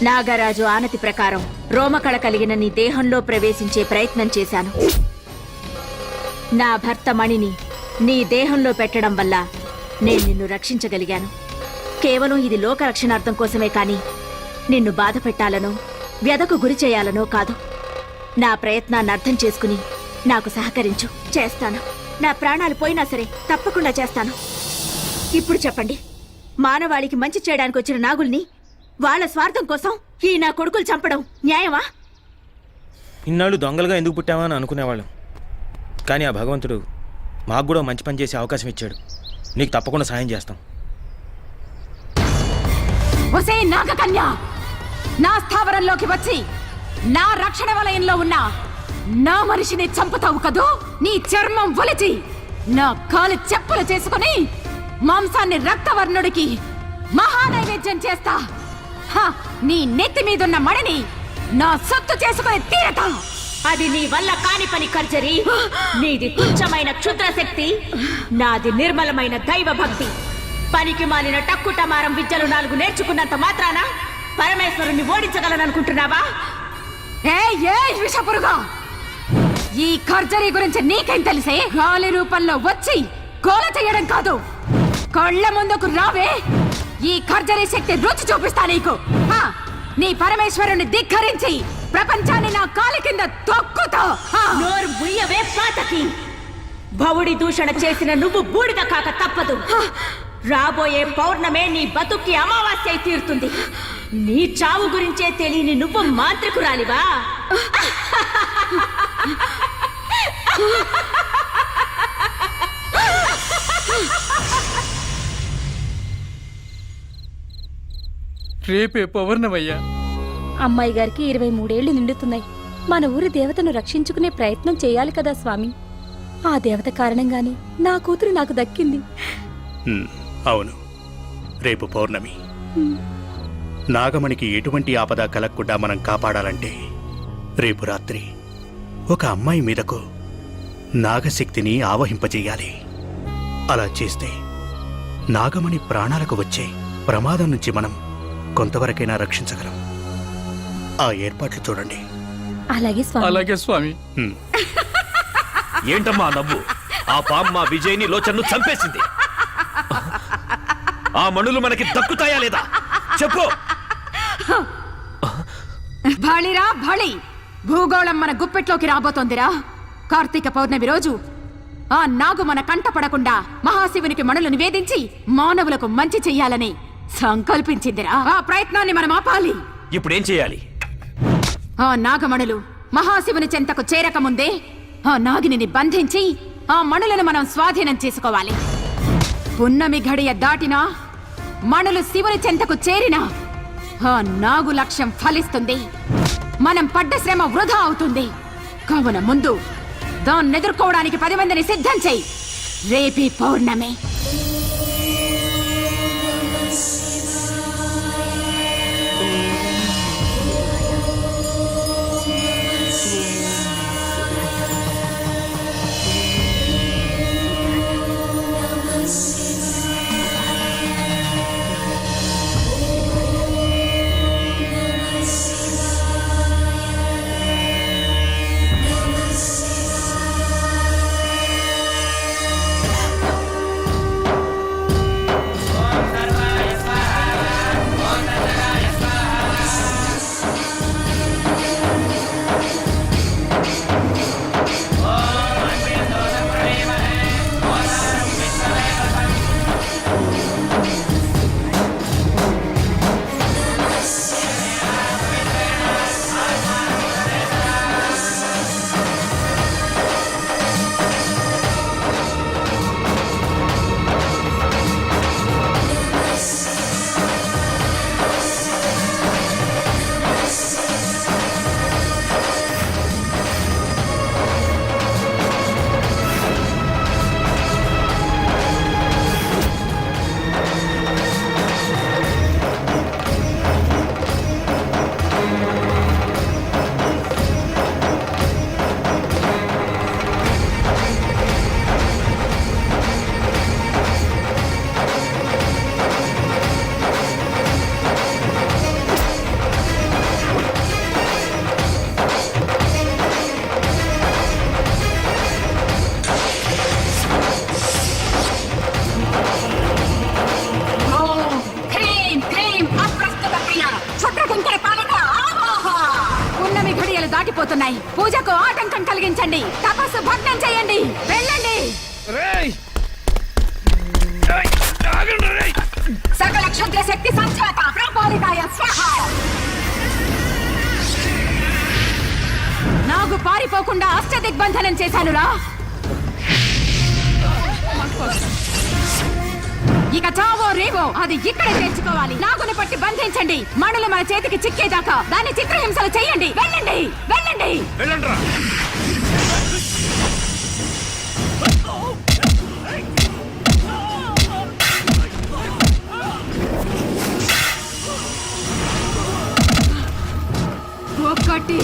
నాగరాజు ఆనతి ప్రకారం రోమకళ కలిగిన నీ దేహంలో ప్రవేశించే ప్రయత్నం చేశాను. నా భర్త మణిని నీ దేహంలో పెట్టడం వల్ల నేను నిన్ను రక్షించగలిగాను. కేవలం ఇది లోక రక్షణార్థం కోసమే కాని నిన్ను బాధ పెట్టాలనో వ్యధకు గురి చేయాలనో కాదు. నా ప్రయత్నాన్ని అర్థం చేసుకుని నాకు సహకరించు. చేస్తాను. నా ప్రాణాలు పోయినా సరే తప్పకుండా చేస్తాను. ఇప్పుడు చెప్పండి, మానవాళికి మంచి చేయడానికి వచ్చిన నాగుల్ని వాళ్ళ స్వార్థం కోసం ఈ నా కొడుకులు చంపడం న్యాయమా? ఇన్నాళ్ళు దొంగలుగా ఎందుకు పుట్టావా అని అనుకునేవాళ్ళం. కానీ ఆ భగవంతుడు మాకు కూడా మంచి పని చేసే అవకాశం ఇచ్చాడు. నీకు తప్పకుండా సాయం చేస్తాం. ఒసే నాగకన్య, నా స్థావరంలోకి వచ్చి నా రక్షణ వలయంలో ఉన్న నా మనిషిని చంపుతావు కదూ? నీ చర్మం ఒలిచి నా కాలు చెప్పులు చేసుకుని మాంసాన్ని రక్తవర్ణుడికి మహానైవేద్యం చేస్తా. నీ నెత్తి మీదున్న మణిని నా సొత్తు చేసుకుని తీరతా. అది నీ వల్ల కాని పని కర్జరి. నీది తుచ్చమైన క్షుద్ర శక్తి, నాది నిర్మలమైన దైవ భక్తి. పనికి మాలిన టక్కుటమారం విద్యలు 4 నేర్చుకున్నంత మాత్రాన పరమేశ్వరుణ్ణి ఓడించగలననుకుంటున్నావా? విషపురుగా, ఈ కర్జరీ గురించి నీకేం తెలిసే? గాలి రూపంలో వచ్చి గోల చేయడం కాదు, కళ్ళ ముందుకు రావే. ఈ కర్జరీ శక్తి రుచి చూపిస్తా నీకు. నీ పరమేశ్వరుని ధిక్కరించి ప్రపంచాన్ని నా కాలి కింద తొక్కుతా. నోరు బుయ్యవే పాతకి. భవుడి దూషణ చేసిన నువ్వు బూడిద కాక తప్పదు. రాబోయే పౌర్ణమే నీ బతుక్కి అమావాస్య అయి తీరుతుంది. నీ చావు గురించే తెలియని నువ్వు మాంత్రికురాలివా? రేపే పౌర్ణమయ్యా. అమ్మాయి గారికి 23 ఏళ్లు నిండుతున్నాయి. మన ఊరి దేవతను రక్షించుకునే ప్రయత్నం చేయాలి కదా స్వామి. ఆ దేవత కారణంగానే నా కూతురు నాకు దక్కింది. అవును, రేపు పౌర్ణమి. నాగమణికి ఎటువంటి ఆపద కలగకుండా మనం కాపాడాలంటే రేపు రాత్రి ఒక అమ్మాయి మీదకు నాగశక్తిని ఆవహింపజేయాలి. అలా చేస్తే నాగమణి ప్రాణాలకు వచ్చే ప్రమాదం నుంచి మనం కొంతవరకైనా రక్షించగలం. ఆ ఏర్పాట్లు చూడండి. అలాగే స్వామి. ఏంటమ్మా నవ్వు? ఆ పాము మా విజయ్ని లోచన్ను చంపేసింది. ఆ మణులు మనకి దక్కుతాయా లేదా చెప్పు. భళిరా భళి, భూగోళం మన గుప్పెట్లోకి రాబోతోందిరా. కార్తీక పౌర్ణమి రోజు ఆ నాగు మన కంట పడకుండా మహాశివునికి మణులు నివేదించి మానవులకు మంచి చెయ్యాలని సంకల్పించిందిరా. ఆ ప్రయత్నాన్ని మనం ఆపాలి. ఇప్పుడేం చేయాలి? ఆ నాగమణులు మహాశివుని చెంతకు చేరకముందే ఆ నాగిని బంధించి ఆ మణులను మనం స్వాధీనం చేసుకోవాలి. పున్నమి ఘడియ దాటినా మణులు శివుని చెంతకు చేరినా ఆ నాగు లక్ష్యం ఫలిస్తుంది. మనం పడ్డ శ్రమ వృధా అవుతుంది. కావున ముందు దాన్ని ఎదుర్కోవడానికి 10 మందిని సిద్ధం చెయ్యి. రేపీ పౌర్ణమి. దాటిపోతున్నాయి. పూజకు ఆటంకం కలిగించండి. తపస్సు భగ్నం చేయండి. వెళ్ళండి. సకల క్షుద్ర శక్తి సంచాత ప్రపాలితాయ స్వాహ. నాగు పారిపోకుండా అష్టదిగ్బంధనం చేశానురా. ఇక చావో రేవో అది ఇక్కడే తెచ్చుకోవాలి. నాగుని పట్టి బంధించండి. మణులు మన చేతికి చిక్కేదాకా దాన్ని చిత్రహింసలు చేయండి. వెళ్ళండి, వెళ్ళండి, వెళ్ళండి. ఒకటి,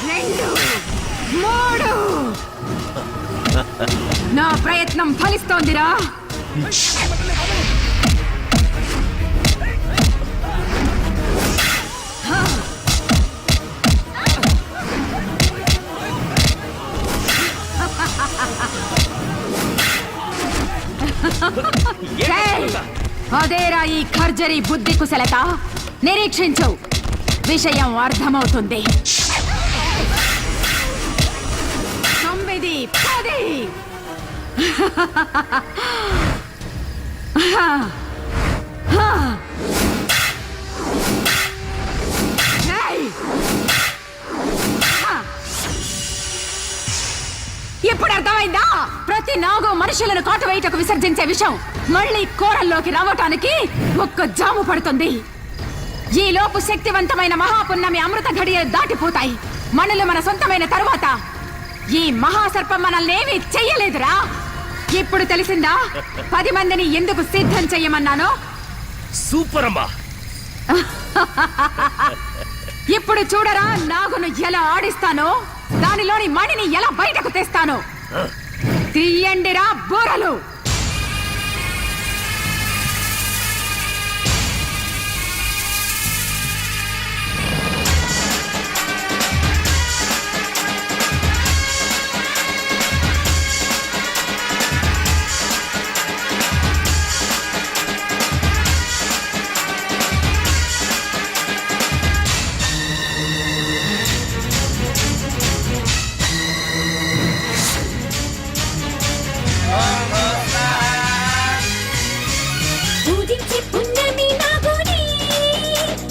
2, 3. నా ప్రయత్నం ఫలిస్తోందిరా. అదేరా ఈ ఖర్జరి బుద్ధి కుశలత. నిరీక్షించు, విషయం అర్థమవుతుంది. 9, 10. ఇప్పుడు అర్థమైందా? ప్రతి నాగు మనుషులను కాటువేయటకు విసర్జించే విషయం మళ్ళీ కోరల్లోకి రావటానికి ఒక్క జాము పడుతుంది. ఈ లోపు శక్తివంతమైన మహాపున్నమి అమృత ఘడియలు దాటిపోతాయి. మణులు మన సొంతమైన తరువాత ఈ మహాసర్పం మనల్నేమీ చెయ్యలేదురా. ఇప్పుడు తెలిసిందా 10 మందిని ఎందుకు సిద్ధం చెయ్యమన్నానో? సూపర్ అమ్మా. ఇప్పుడు చూడరా నాగును ఎలా ఆడిస్తానో, దానిలోని మణిని ఎలా బయటకు తెస్తానో. తీయండిరా బోరలు. పూజించి పుణ్యమి నాగుని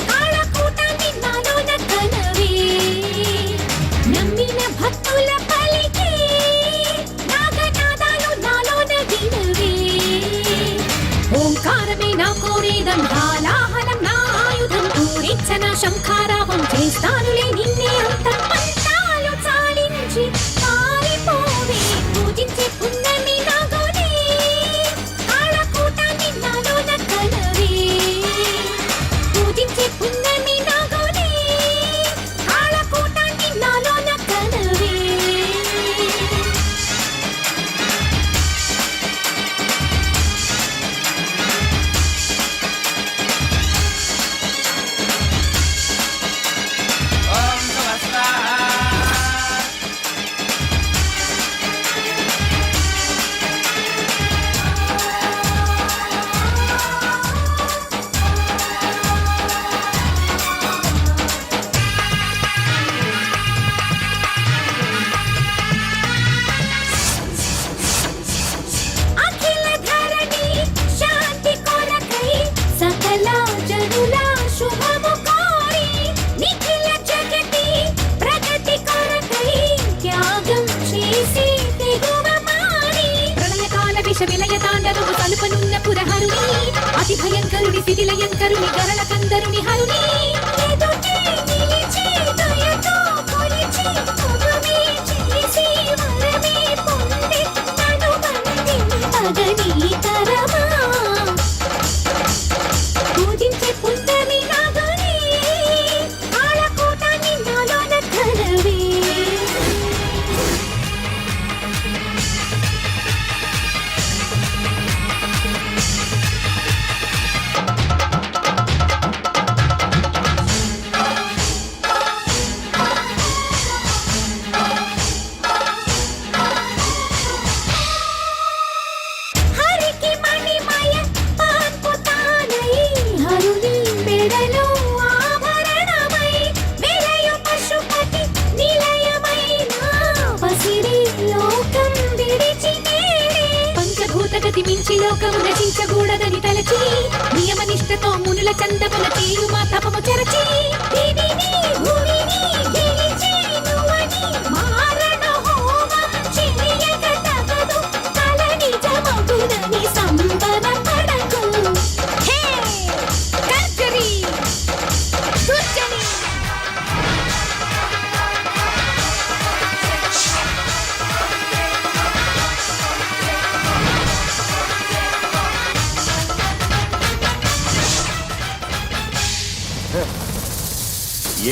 కాళకూటాన్ని నాలోన కనవే. నమ్మిన భక్తుల పలికి నాగనాదాలు నాలోన వినవే. ఓంకారమే నా కోరేదం, హాలాహలం నా ఆయుధం. పూరించన శంఖారావం చేస్తానులే నిన్నే అంతం. పంతాలు చాలించి పారిపోవే. పూజించి పుణ్యమి నాగుని కాళకూటాన్ని నాలోన కనవే. పూజించి పుణ్యమి నాగుని కాళకూటాన్ని నాలోన కనవే. అఖిల ధరణి శాంతి కొరకై సకల జనుల శుభము కోరి నిఖిల జగతి ప్రగతి కొరకై త్యాగం చేసి తెగువ మారి. ప్రళయకాల విష విలయ తాండవము తలుపనున్న పురహరుని అతి భయంకరుని శిథిలయంకరుని గరళ కందరుని హరుని. ఎదుటే నిలిచి దయతో కొలిచి మగుమే చేసి వరమే పొంది నన్ను బంధింపగని తరమా. పూజించే పుణ్యమి నాగుని కాళకూటాన్ని నాలోన కనవే. హరికి మణిమయ పాన్పుతానై హరుని మెడలో ఆభరణమై వెలయు పశుపతి నిలయమైన పసిరి లోకం విడిచి నేడే. పంచభూతగతి మించి లోకము రచించకూడదని తలచి నియమనిష్టతో మునుల చందముల చేయుమా తపము చెరచి. దివిని భూమిని గెలిచి నువ్వని మారణ హోమం చేయక తగదు. కల నిజమగునని సంబరపడకు. హే కర్జరి దుర్జని.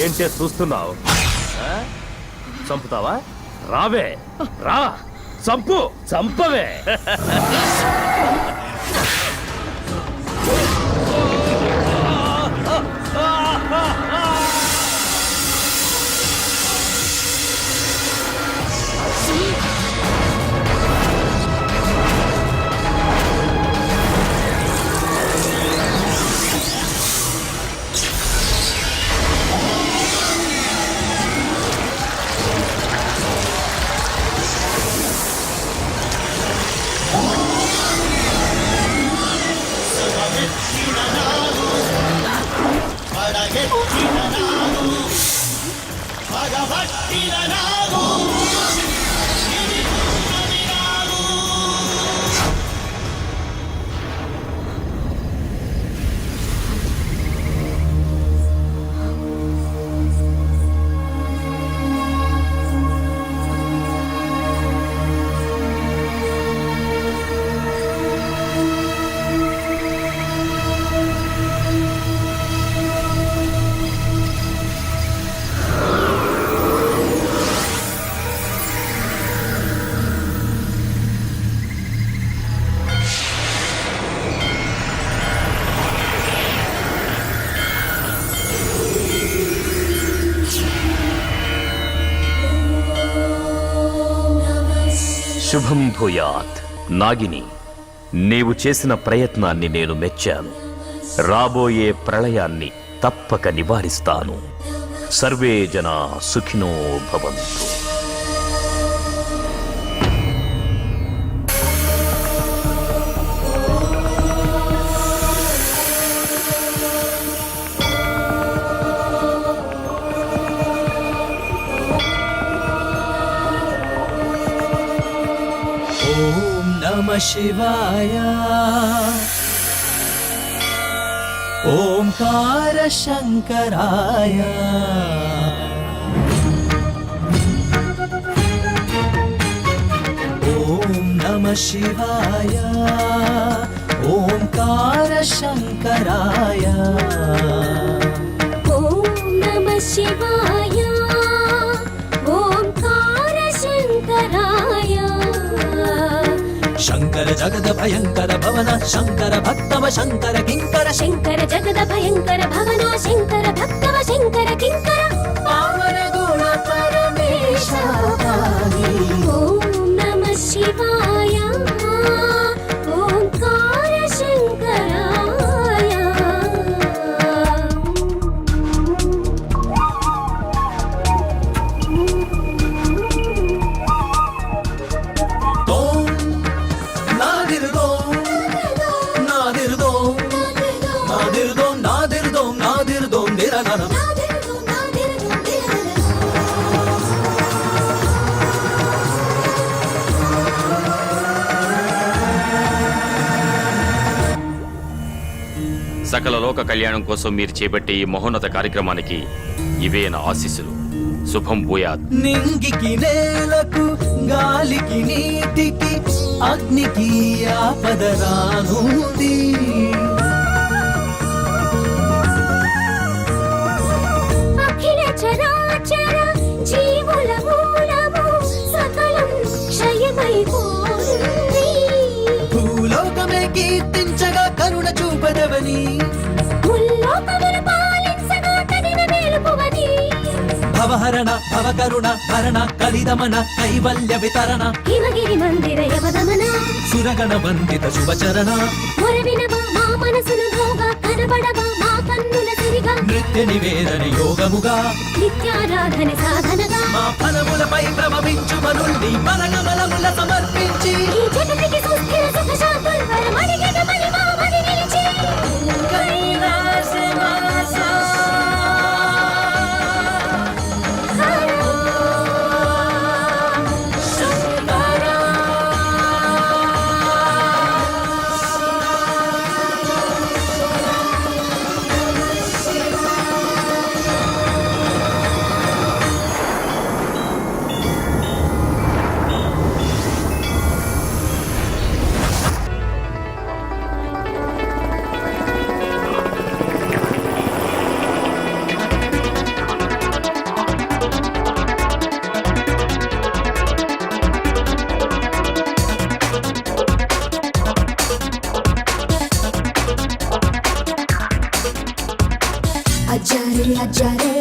ఏంటే చూస్తున్నావు? చంపుతావా? రావే, రా, చంపు, చంపవే. శుభం భూయాత్. నాగిని, నీవు చేసిన ప్రయత్నాన్ని నేను మెచ్చాను. రాబోయే ప్రళయాన్ని తప్పక నివారిస్తాను. సర్వే జనా సుఖినో భవంతు. ఓం నమః శివాయ. ఓంకార శంకరాయ. ఓం నమః శివాయ. ఓంకార శంకరాయ. ఓం నమః శివాయ. ఓంకార శంకరాయ. శంకర జగద భయంకర భవన శంకర భక్తవ శంకర కింకర. శంకర జగద భయంకర భవన శంకర భక్తవ శంకర కింకర. పావన గుణ పరమేశ పాహి. ఓం నమః శివాయ. ఓంకార శంకరాయ. దోం నాదిర్దోం నాదిర్దోం నాదిర్దోం నాదిర్దోం నాదిర్దోం దిరనన. సకల లోక కళ్యాణం కోసం మీరు చేపట్టే ఈ మహోన్నత కార్యక్రమానికి ఇవే నా ఆశీస్సులు. శుభం భూయాత్. నింగికి నేలకు గాలికి నీటికి అగ్నికి ఆపదరానుంది. అఖిల చరాచర జీవుల మూలము సకలం క్షయమైపోయింది. భూలోకమే కీర్తించగా కరుణ చూపదవని. ముల్లోకములు పాలించగా కదిన మేలుపువని. భవహరణ భవకరుణ భరణ కలిదమన కైవల్య వితరణ. హిమగిరి మందిర యవదమన. సురగణ వందిత శుభచరణ. మొరవినవా మా మనసును భోగా కనబడవా మా కన్నుల తిరిగా. నృత్య నివేదన యోగముగా నిత్యారాధన సాధనగా. మా ఫలములపై ప్రభవించు మనుల్ని మనగమలముల సమర్పించి. ఈ జగతికి సుస్థిర సుఖ శాంతుల్ వరమడిగట మహిమా మది నిలిచి. అజారే అజారే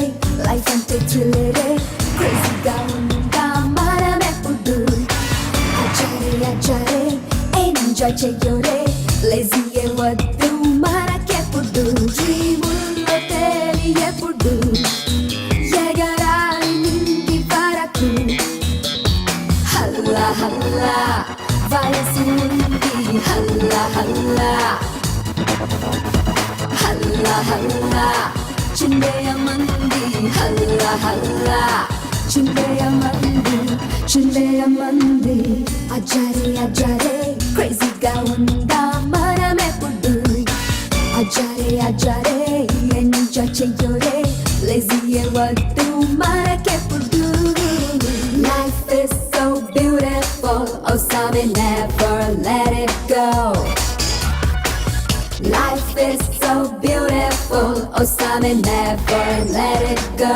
లైఫ్ అంటే థ్రిల్లరే. క్రేజీగా ఉందా మనమెప్పుడు. Alzarri Alzarri enjoy చెయ్యోరే. లేజీ వద్దు మనకెప్పుడు. డ్రీముల్లో తేలియప్పుడు ఎగరాలి నింగి వరకు. హల్లా హల్లా వయసు ఉంది. హల్లా హల్లా హల్లా హల్లా చిందేయమంది. హల్లా హల్లా చిందేయమంది చిందేయమంది. అజారే అజారే క్రేజీగా ఉందా మనమెప్పుడు. Alzarri Alzarri enjoy చెయ్యోరే. లేజీ వద్దు మనకెప్పుడు. Life is so beautiful, oh Sammy, never let it go. Life is so beautiful, oh Sammy, never let it go.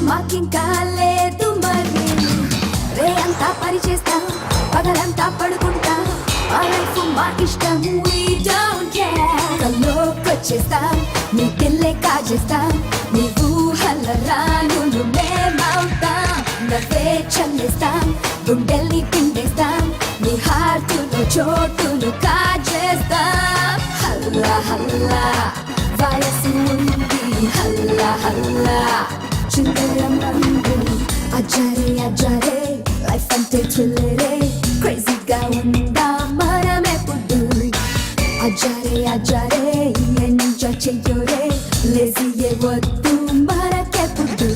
మాకింకా లేదు మరి రే అంతా పని చేస్తాం పగలంతా పడుకుంటా మా లైఫ్ మా ఇష్టం we don't care కల్లోకొచ్చేస్తాం నీ పిల్లే కాజేస్తాం నీ ఊహల రానులు మేమవుతాం నవ్వే చల్లేస్తాం గుండెల్ని పిండేస్తాం నీ హార్టులో చోటును కాజేస్తాం హల్లా హల్లా వయసు ఉంది హల్లా హల్లా చుందరం రంగు అజరే అజరే లైఫ్ అంటే థ్రిల్లరే క్రేజీగా ఉందా మనమెప్పుడు అజరే అజరే ఎంజాయ్ చెయ్యోరే లేజీయే వద్దు మనకెప్పుడు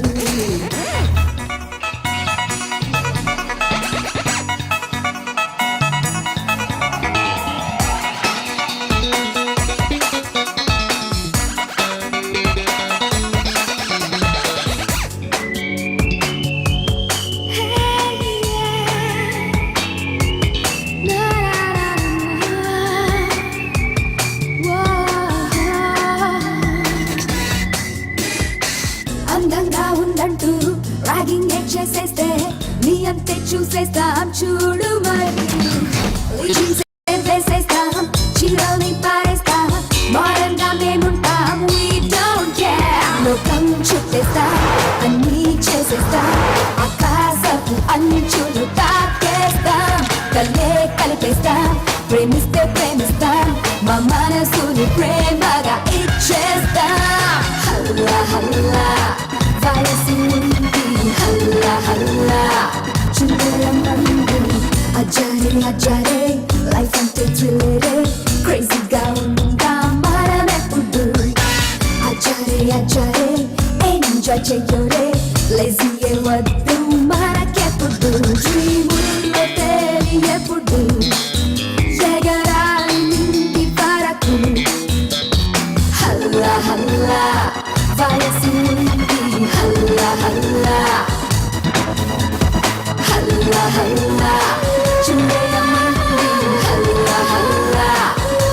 అందంగా ఉందంటూ ర్యాగింగ్ చేసేస్తే నీ అంతే చూసేస్తాం చూడు మరి వేసేస్తాం చీరల్ని పారేస్తాం మోడర్న్ గా మేముంటాం we don't care లోకం చుట్టేస్తాం అన్నీ చేసేస్తాం ఆకాశపు అంచులు తాకేస్తాం కలే కలిపేస్తాం ప్రేమిస్తే ప్రేమిస్తాం మా మనసుని ప్రేమగా ఇచ్చేస్తాం హల్లా హల్లా వయసు ఉంది హల్లా హల్లా చుందరం రంగు అజరే అజరే లైఫ్ అంటే థ్రిల్లరే క్రేజీగా ఉందా మనమెప్పుడు అజరే అజరే ఎంజాయ్ చెయ్యోరే లేజీయే వద్దు మనకెప్పుడు డ్రీముల్లో తెలియప్పుడు ఎగరాలి నుండి వరకు హల్లా హల్లా వయసు ఉంది హల్లా హల్లా హల్లా హల్లా చుందరమంది హల్లా హల్లా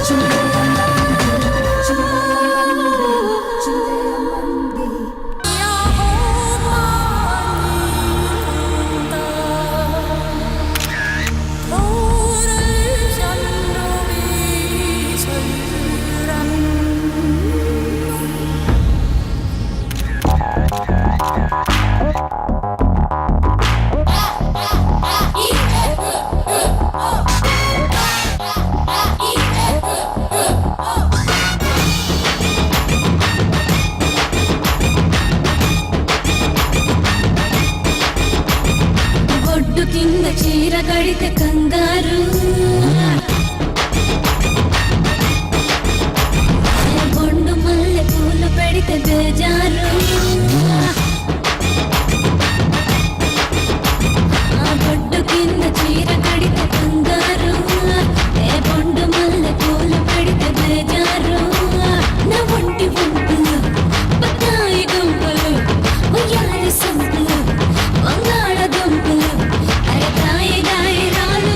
చుందరమంది చుందరమంది చుందరమంది బొడ్డు కింద చీర కడితే కంగారు బొండు మల్లె పూలు పెడితే బేజారు బొడ్డు కింద చీర కడితే కంగారు ఏ బొండు మల్లె పూలు పెడితే బేజారు నా ఒంటి వంపులు బత్తాయి గుంపులు ఉయ్యాలి సంపులు వంగాళ దుంపులు అరకాయ గాయరాలు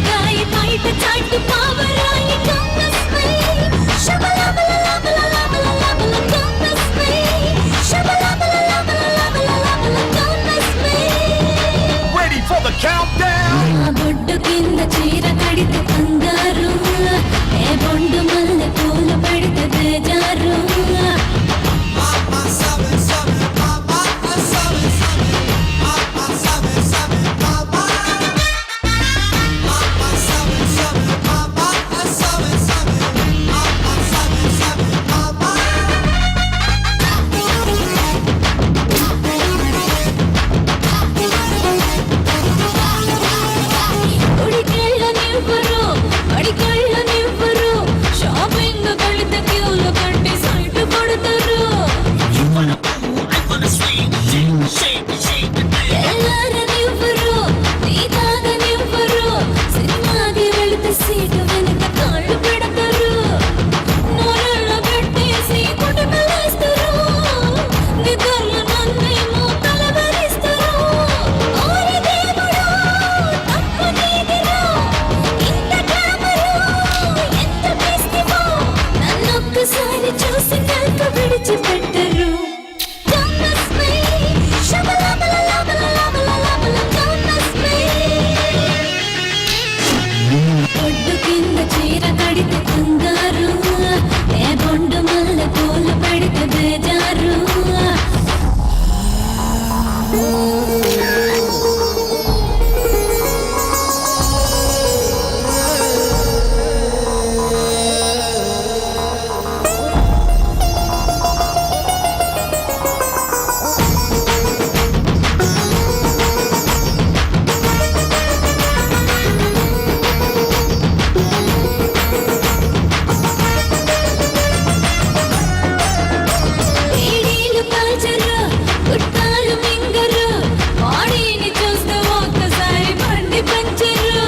కడితే కంగారు ఏ బొండు మల్ల పూలు పెడితే బేజారు ఏడీలు కాల్చరు గుట్టాలు మింగరు బాడీని చూస్తే ఒక్కసారి బండి పంచరు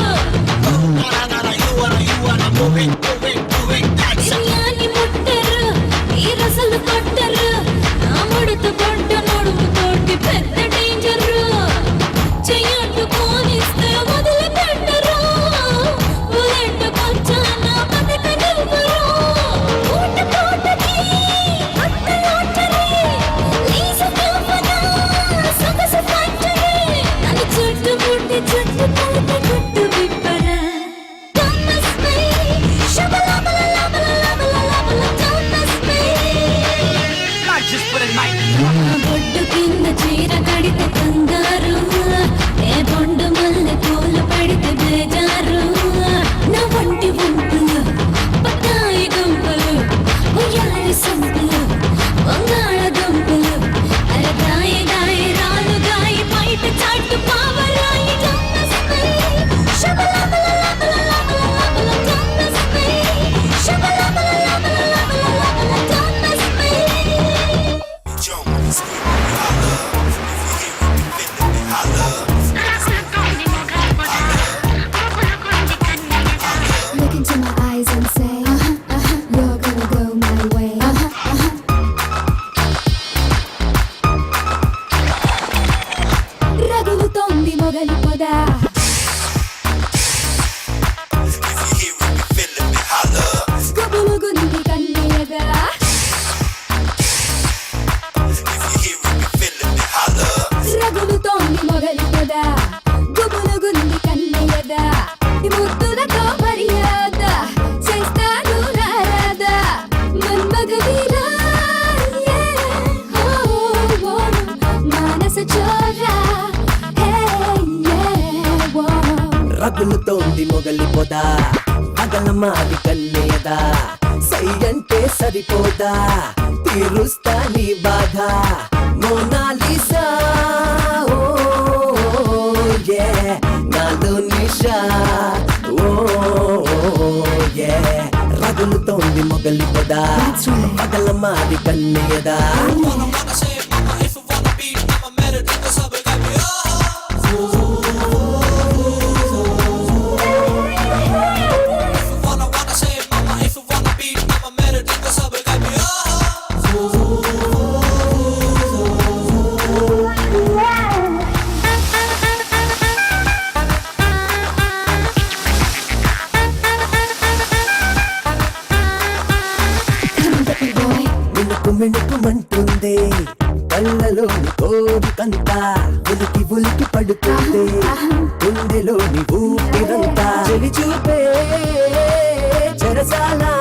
బిర్యానీ ముట్టరు ఈ రసలు కొట్టరు నా ముడత పడ్డ నడుము తోటి పెద్ద డేంజరు చెయ్యట్టు పోనిస్తే వదిలి పెట్టరు బుల్లెట్ కొచ్చాన బతక నివ్వరు ఊట పూటకి అత్త లోటరి లీసు తోపనా సొగసు ఫ్యాక్టరీ నన్ను చుట్టుముట్టి చుట్టు కలిపి గుట్టు విప్పరా Don't miss me Shabalabalalabalalabalala Don't miss me బొడ్డు కింద చీర కడితే కంగారు ఏ బొండు మల్లె పూలు పెడితే బేజారు నా వంటి వంపులు బత్తాయి దుంపలు ఉయ్యారి సంపులు వంగాళ దుంపలు అరగాయ గాయ రాలు గాయ బయట చాటు పావరాయి Don't miss me Shabalabalalabalalabalala Don't miss me Shabalabalalabalalabalala Don't miss me Look into my eyes and say, you're gonna go my way. రగులుతోంది మొగలి పొద గబులుగుంది కన్నెయగా రగులుతోంది మొగలి పొద గబులుగుంది కన్నెయగా ఈ ముద్దులతో మర్యాద చేస్తాను రారాద మన్మగ వీరా మానస చోరా రగులుతోంది మొగలి పొద అగల మాది కన్నయ్యదా సై అంటే సరిపోదా తీరుస్తా నీ బాధ మోనాలిసా ఓ యే నాలో నిషా ఓ యే రగులుతోంది మొగలి పొద అగల మాది కన్నయ్యదా మిణుకుమంటుంది కళ్ళలోని కోరికంత ఉలికి ఉలికి పడుతుంది గుండెలోని ఊపిరంతా చెలి చూపే చెరసాలా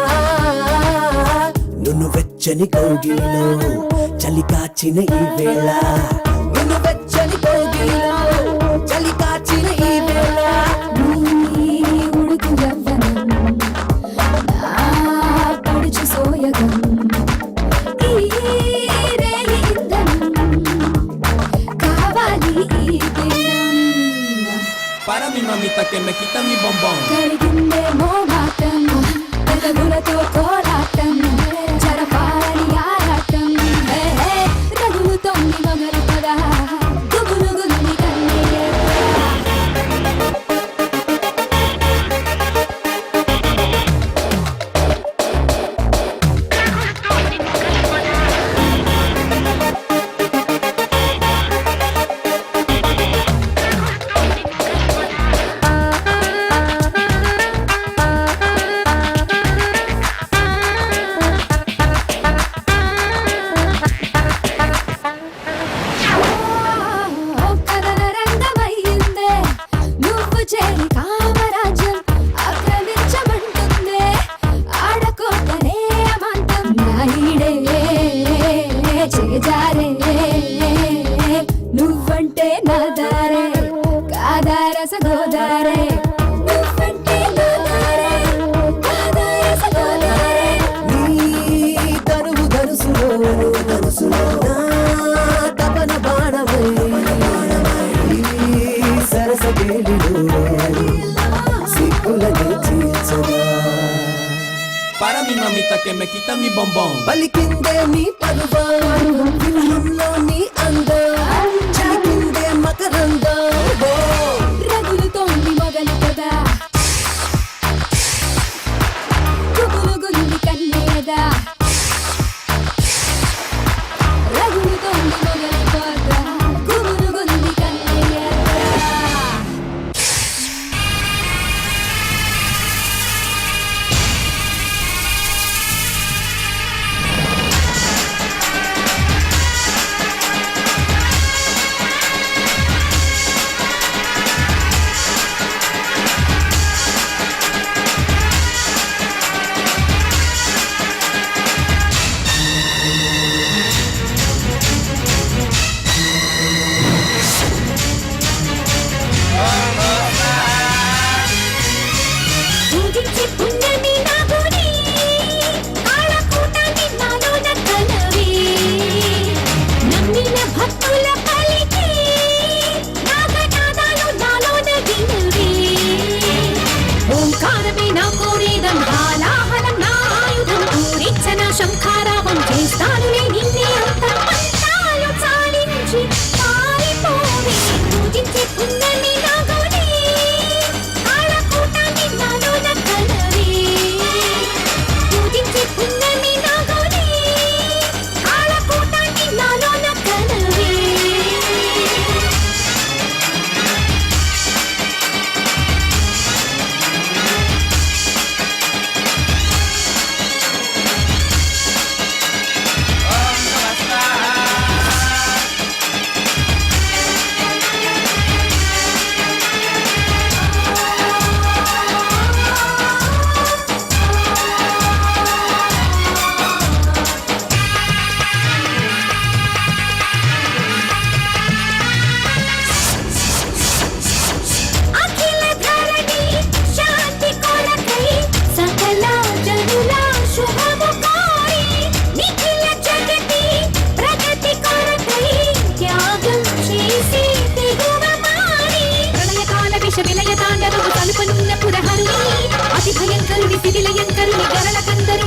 నువ్వు వెచ్చని కౌగిలిలో చలి కాచిన ఈ వేళ నువ్వు వెచ్చని కౌగిలిలో చలి కాచిన ఈ వేళ ఉడుకు యవ్వనం నా పడుచు సోయగం Para mi mamita que me quita mi bombón. కలిగిందే మోమాటం పెదవులతో కోలాటం జరపాలని ఆరాటం రగులుతోంది మొగలి పద para mi mamita que me quita mi bombón. పలికిందే నీ పరువం విల్లుల్లో నీ అందం చిలికిందే మకరందం రగులుతోంది మొగలు కదా గుబులుగుంది కన్నేదా రగులుతోంది మొగలు కదా గుబులుగుంది కన్నేదా పూజించి పుణ్యమి నాగుని కాళకూటాన్ని నాలోన కలవి నమ్మిన భక్తుల పలికి నాగనాదాలు నాలోన వినవి ఓంకారమే నా కోరేదం హాలాహలం నా ఆయుధం పూరించన శంఖారావం చేస్తానులే నిన్నే అంతం మంత్రాలు చాలించి పారిపోవే పూజించి పుణ్యమి నాగుని కాళకూటాన్ని నాలోన కలవి పూజించి పుణ్యమి నాగుని కాళకూటాన్ని నాలోన కలవి అఖిల ధరణి శాంతి కొరకై సకల జనుల శుభము కోరి నిఖిల జగతి ప్రగతి కొరకై త్యాగం చేసి దిగువ మారి ప్రళయకాల విష విలయ తాండవము తలుపనున్న పురహరుని అతి భయంకరుని శిథిలయంకరుని గరళ కందరు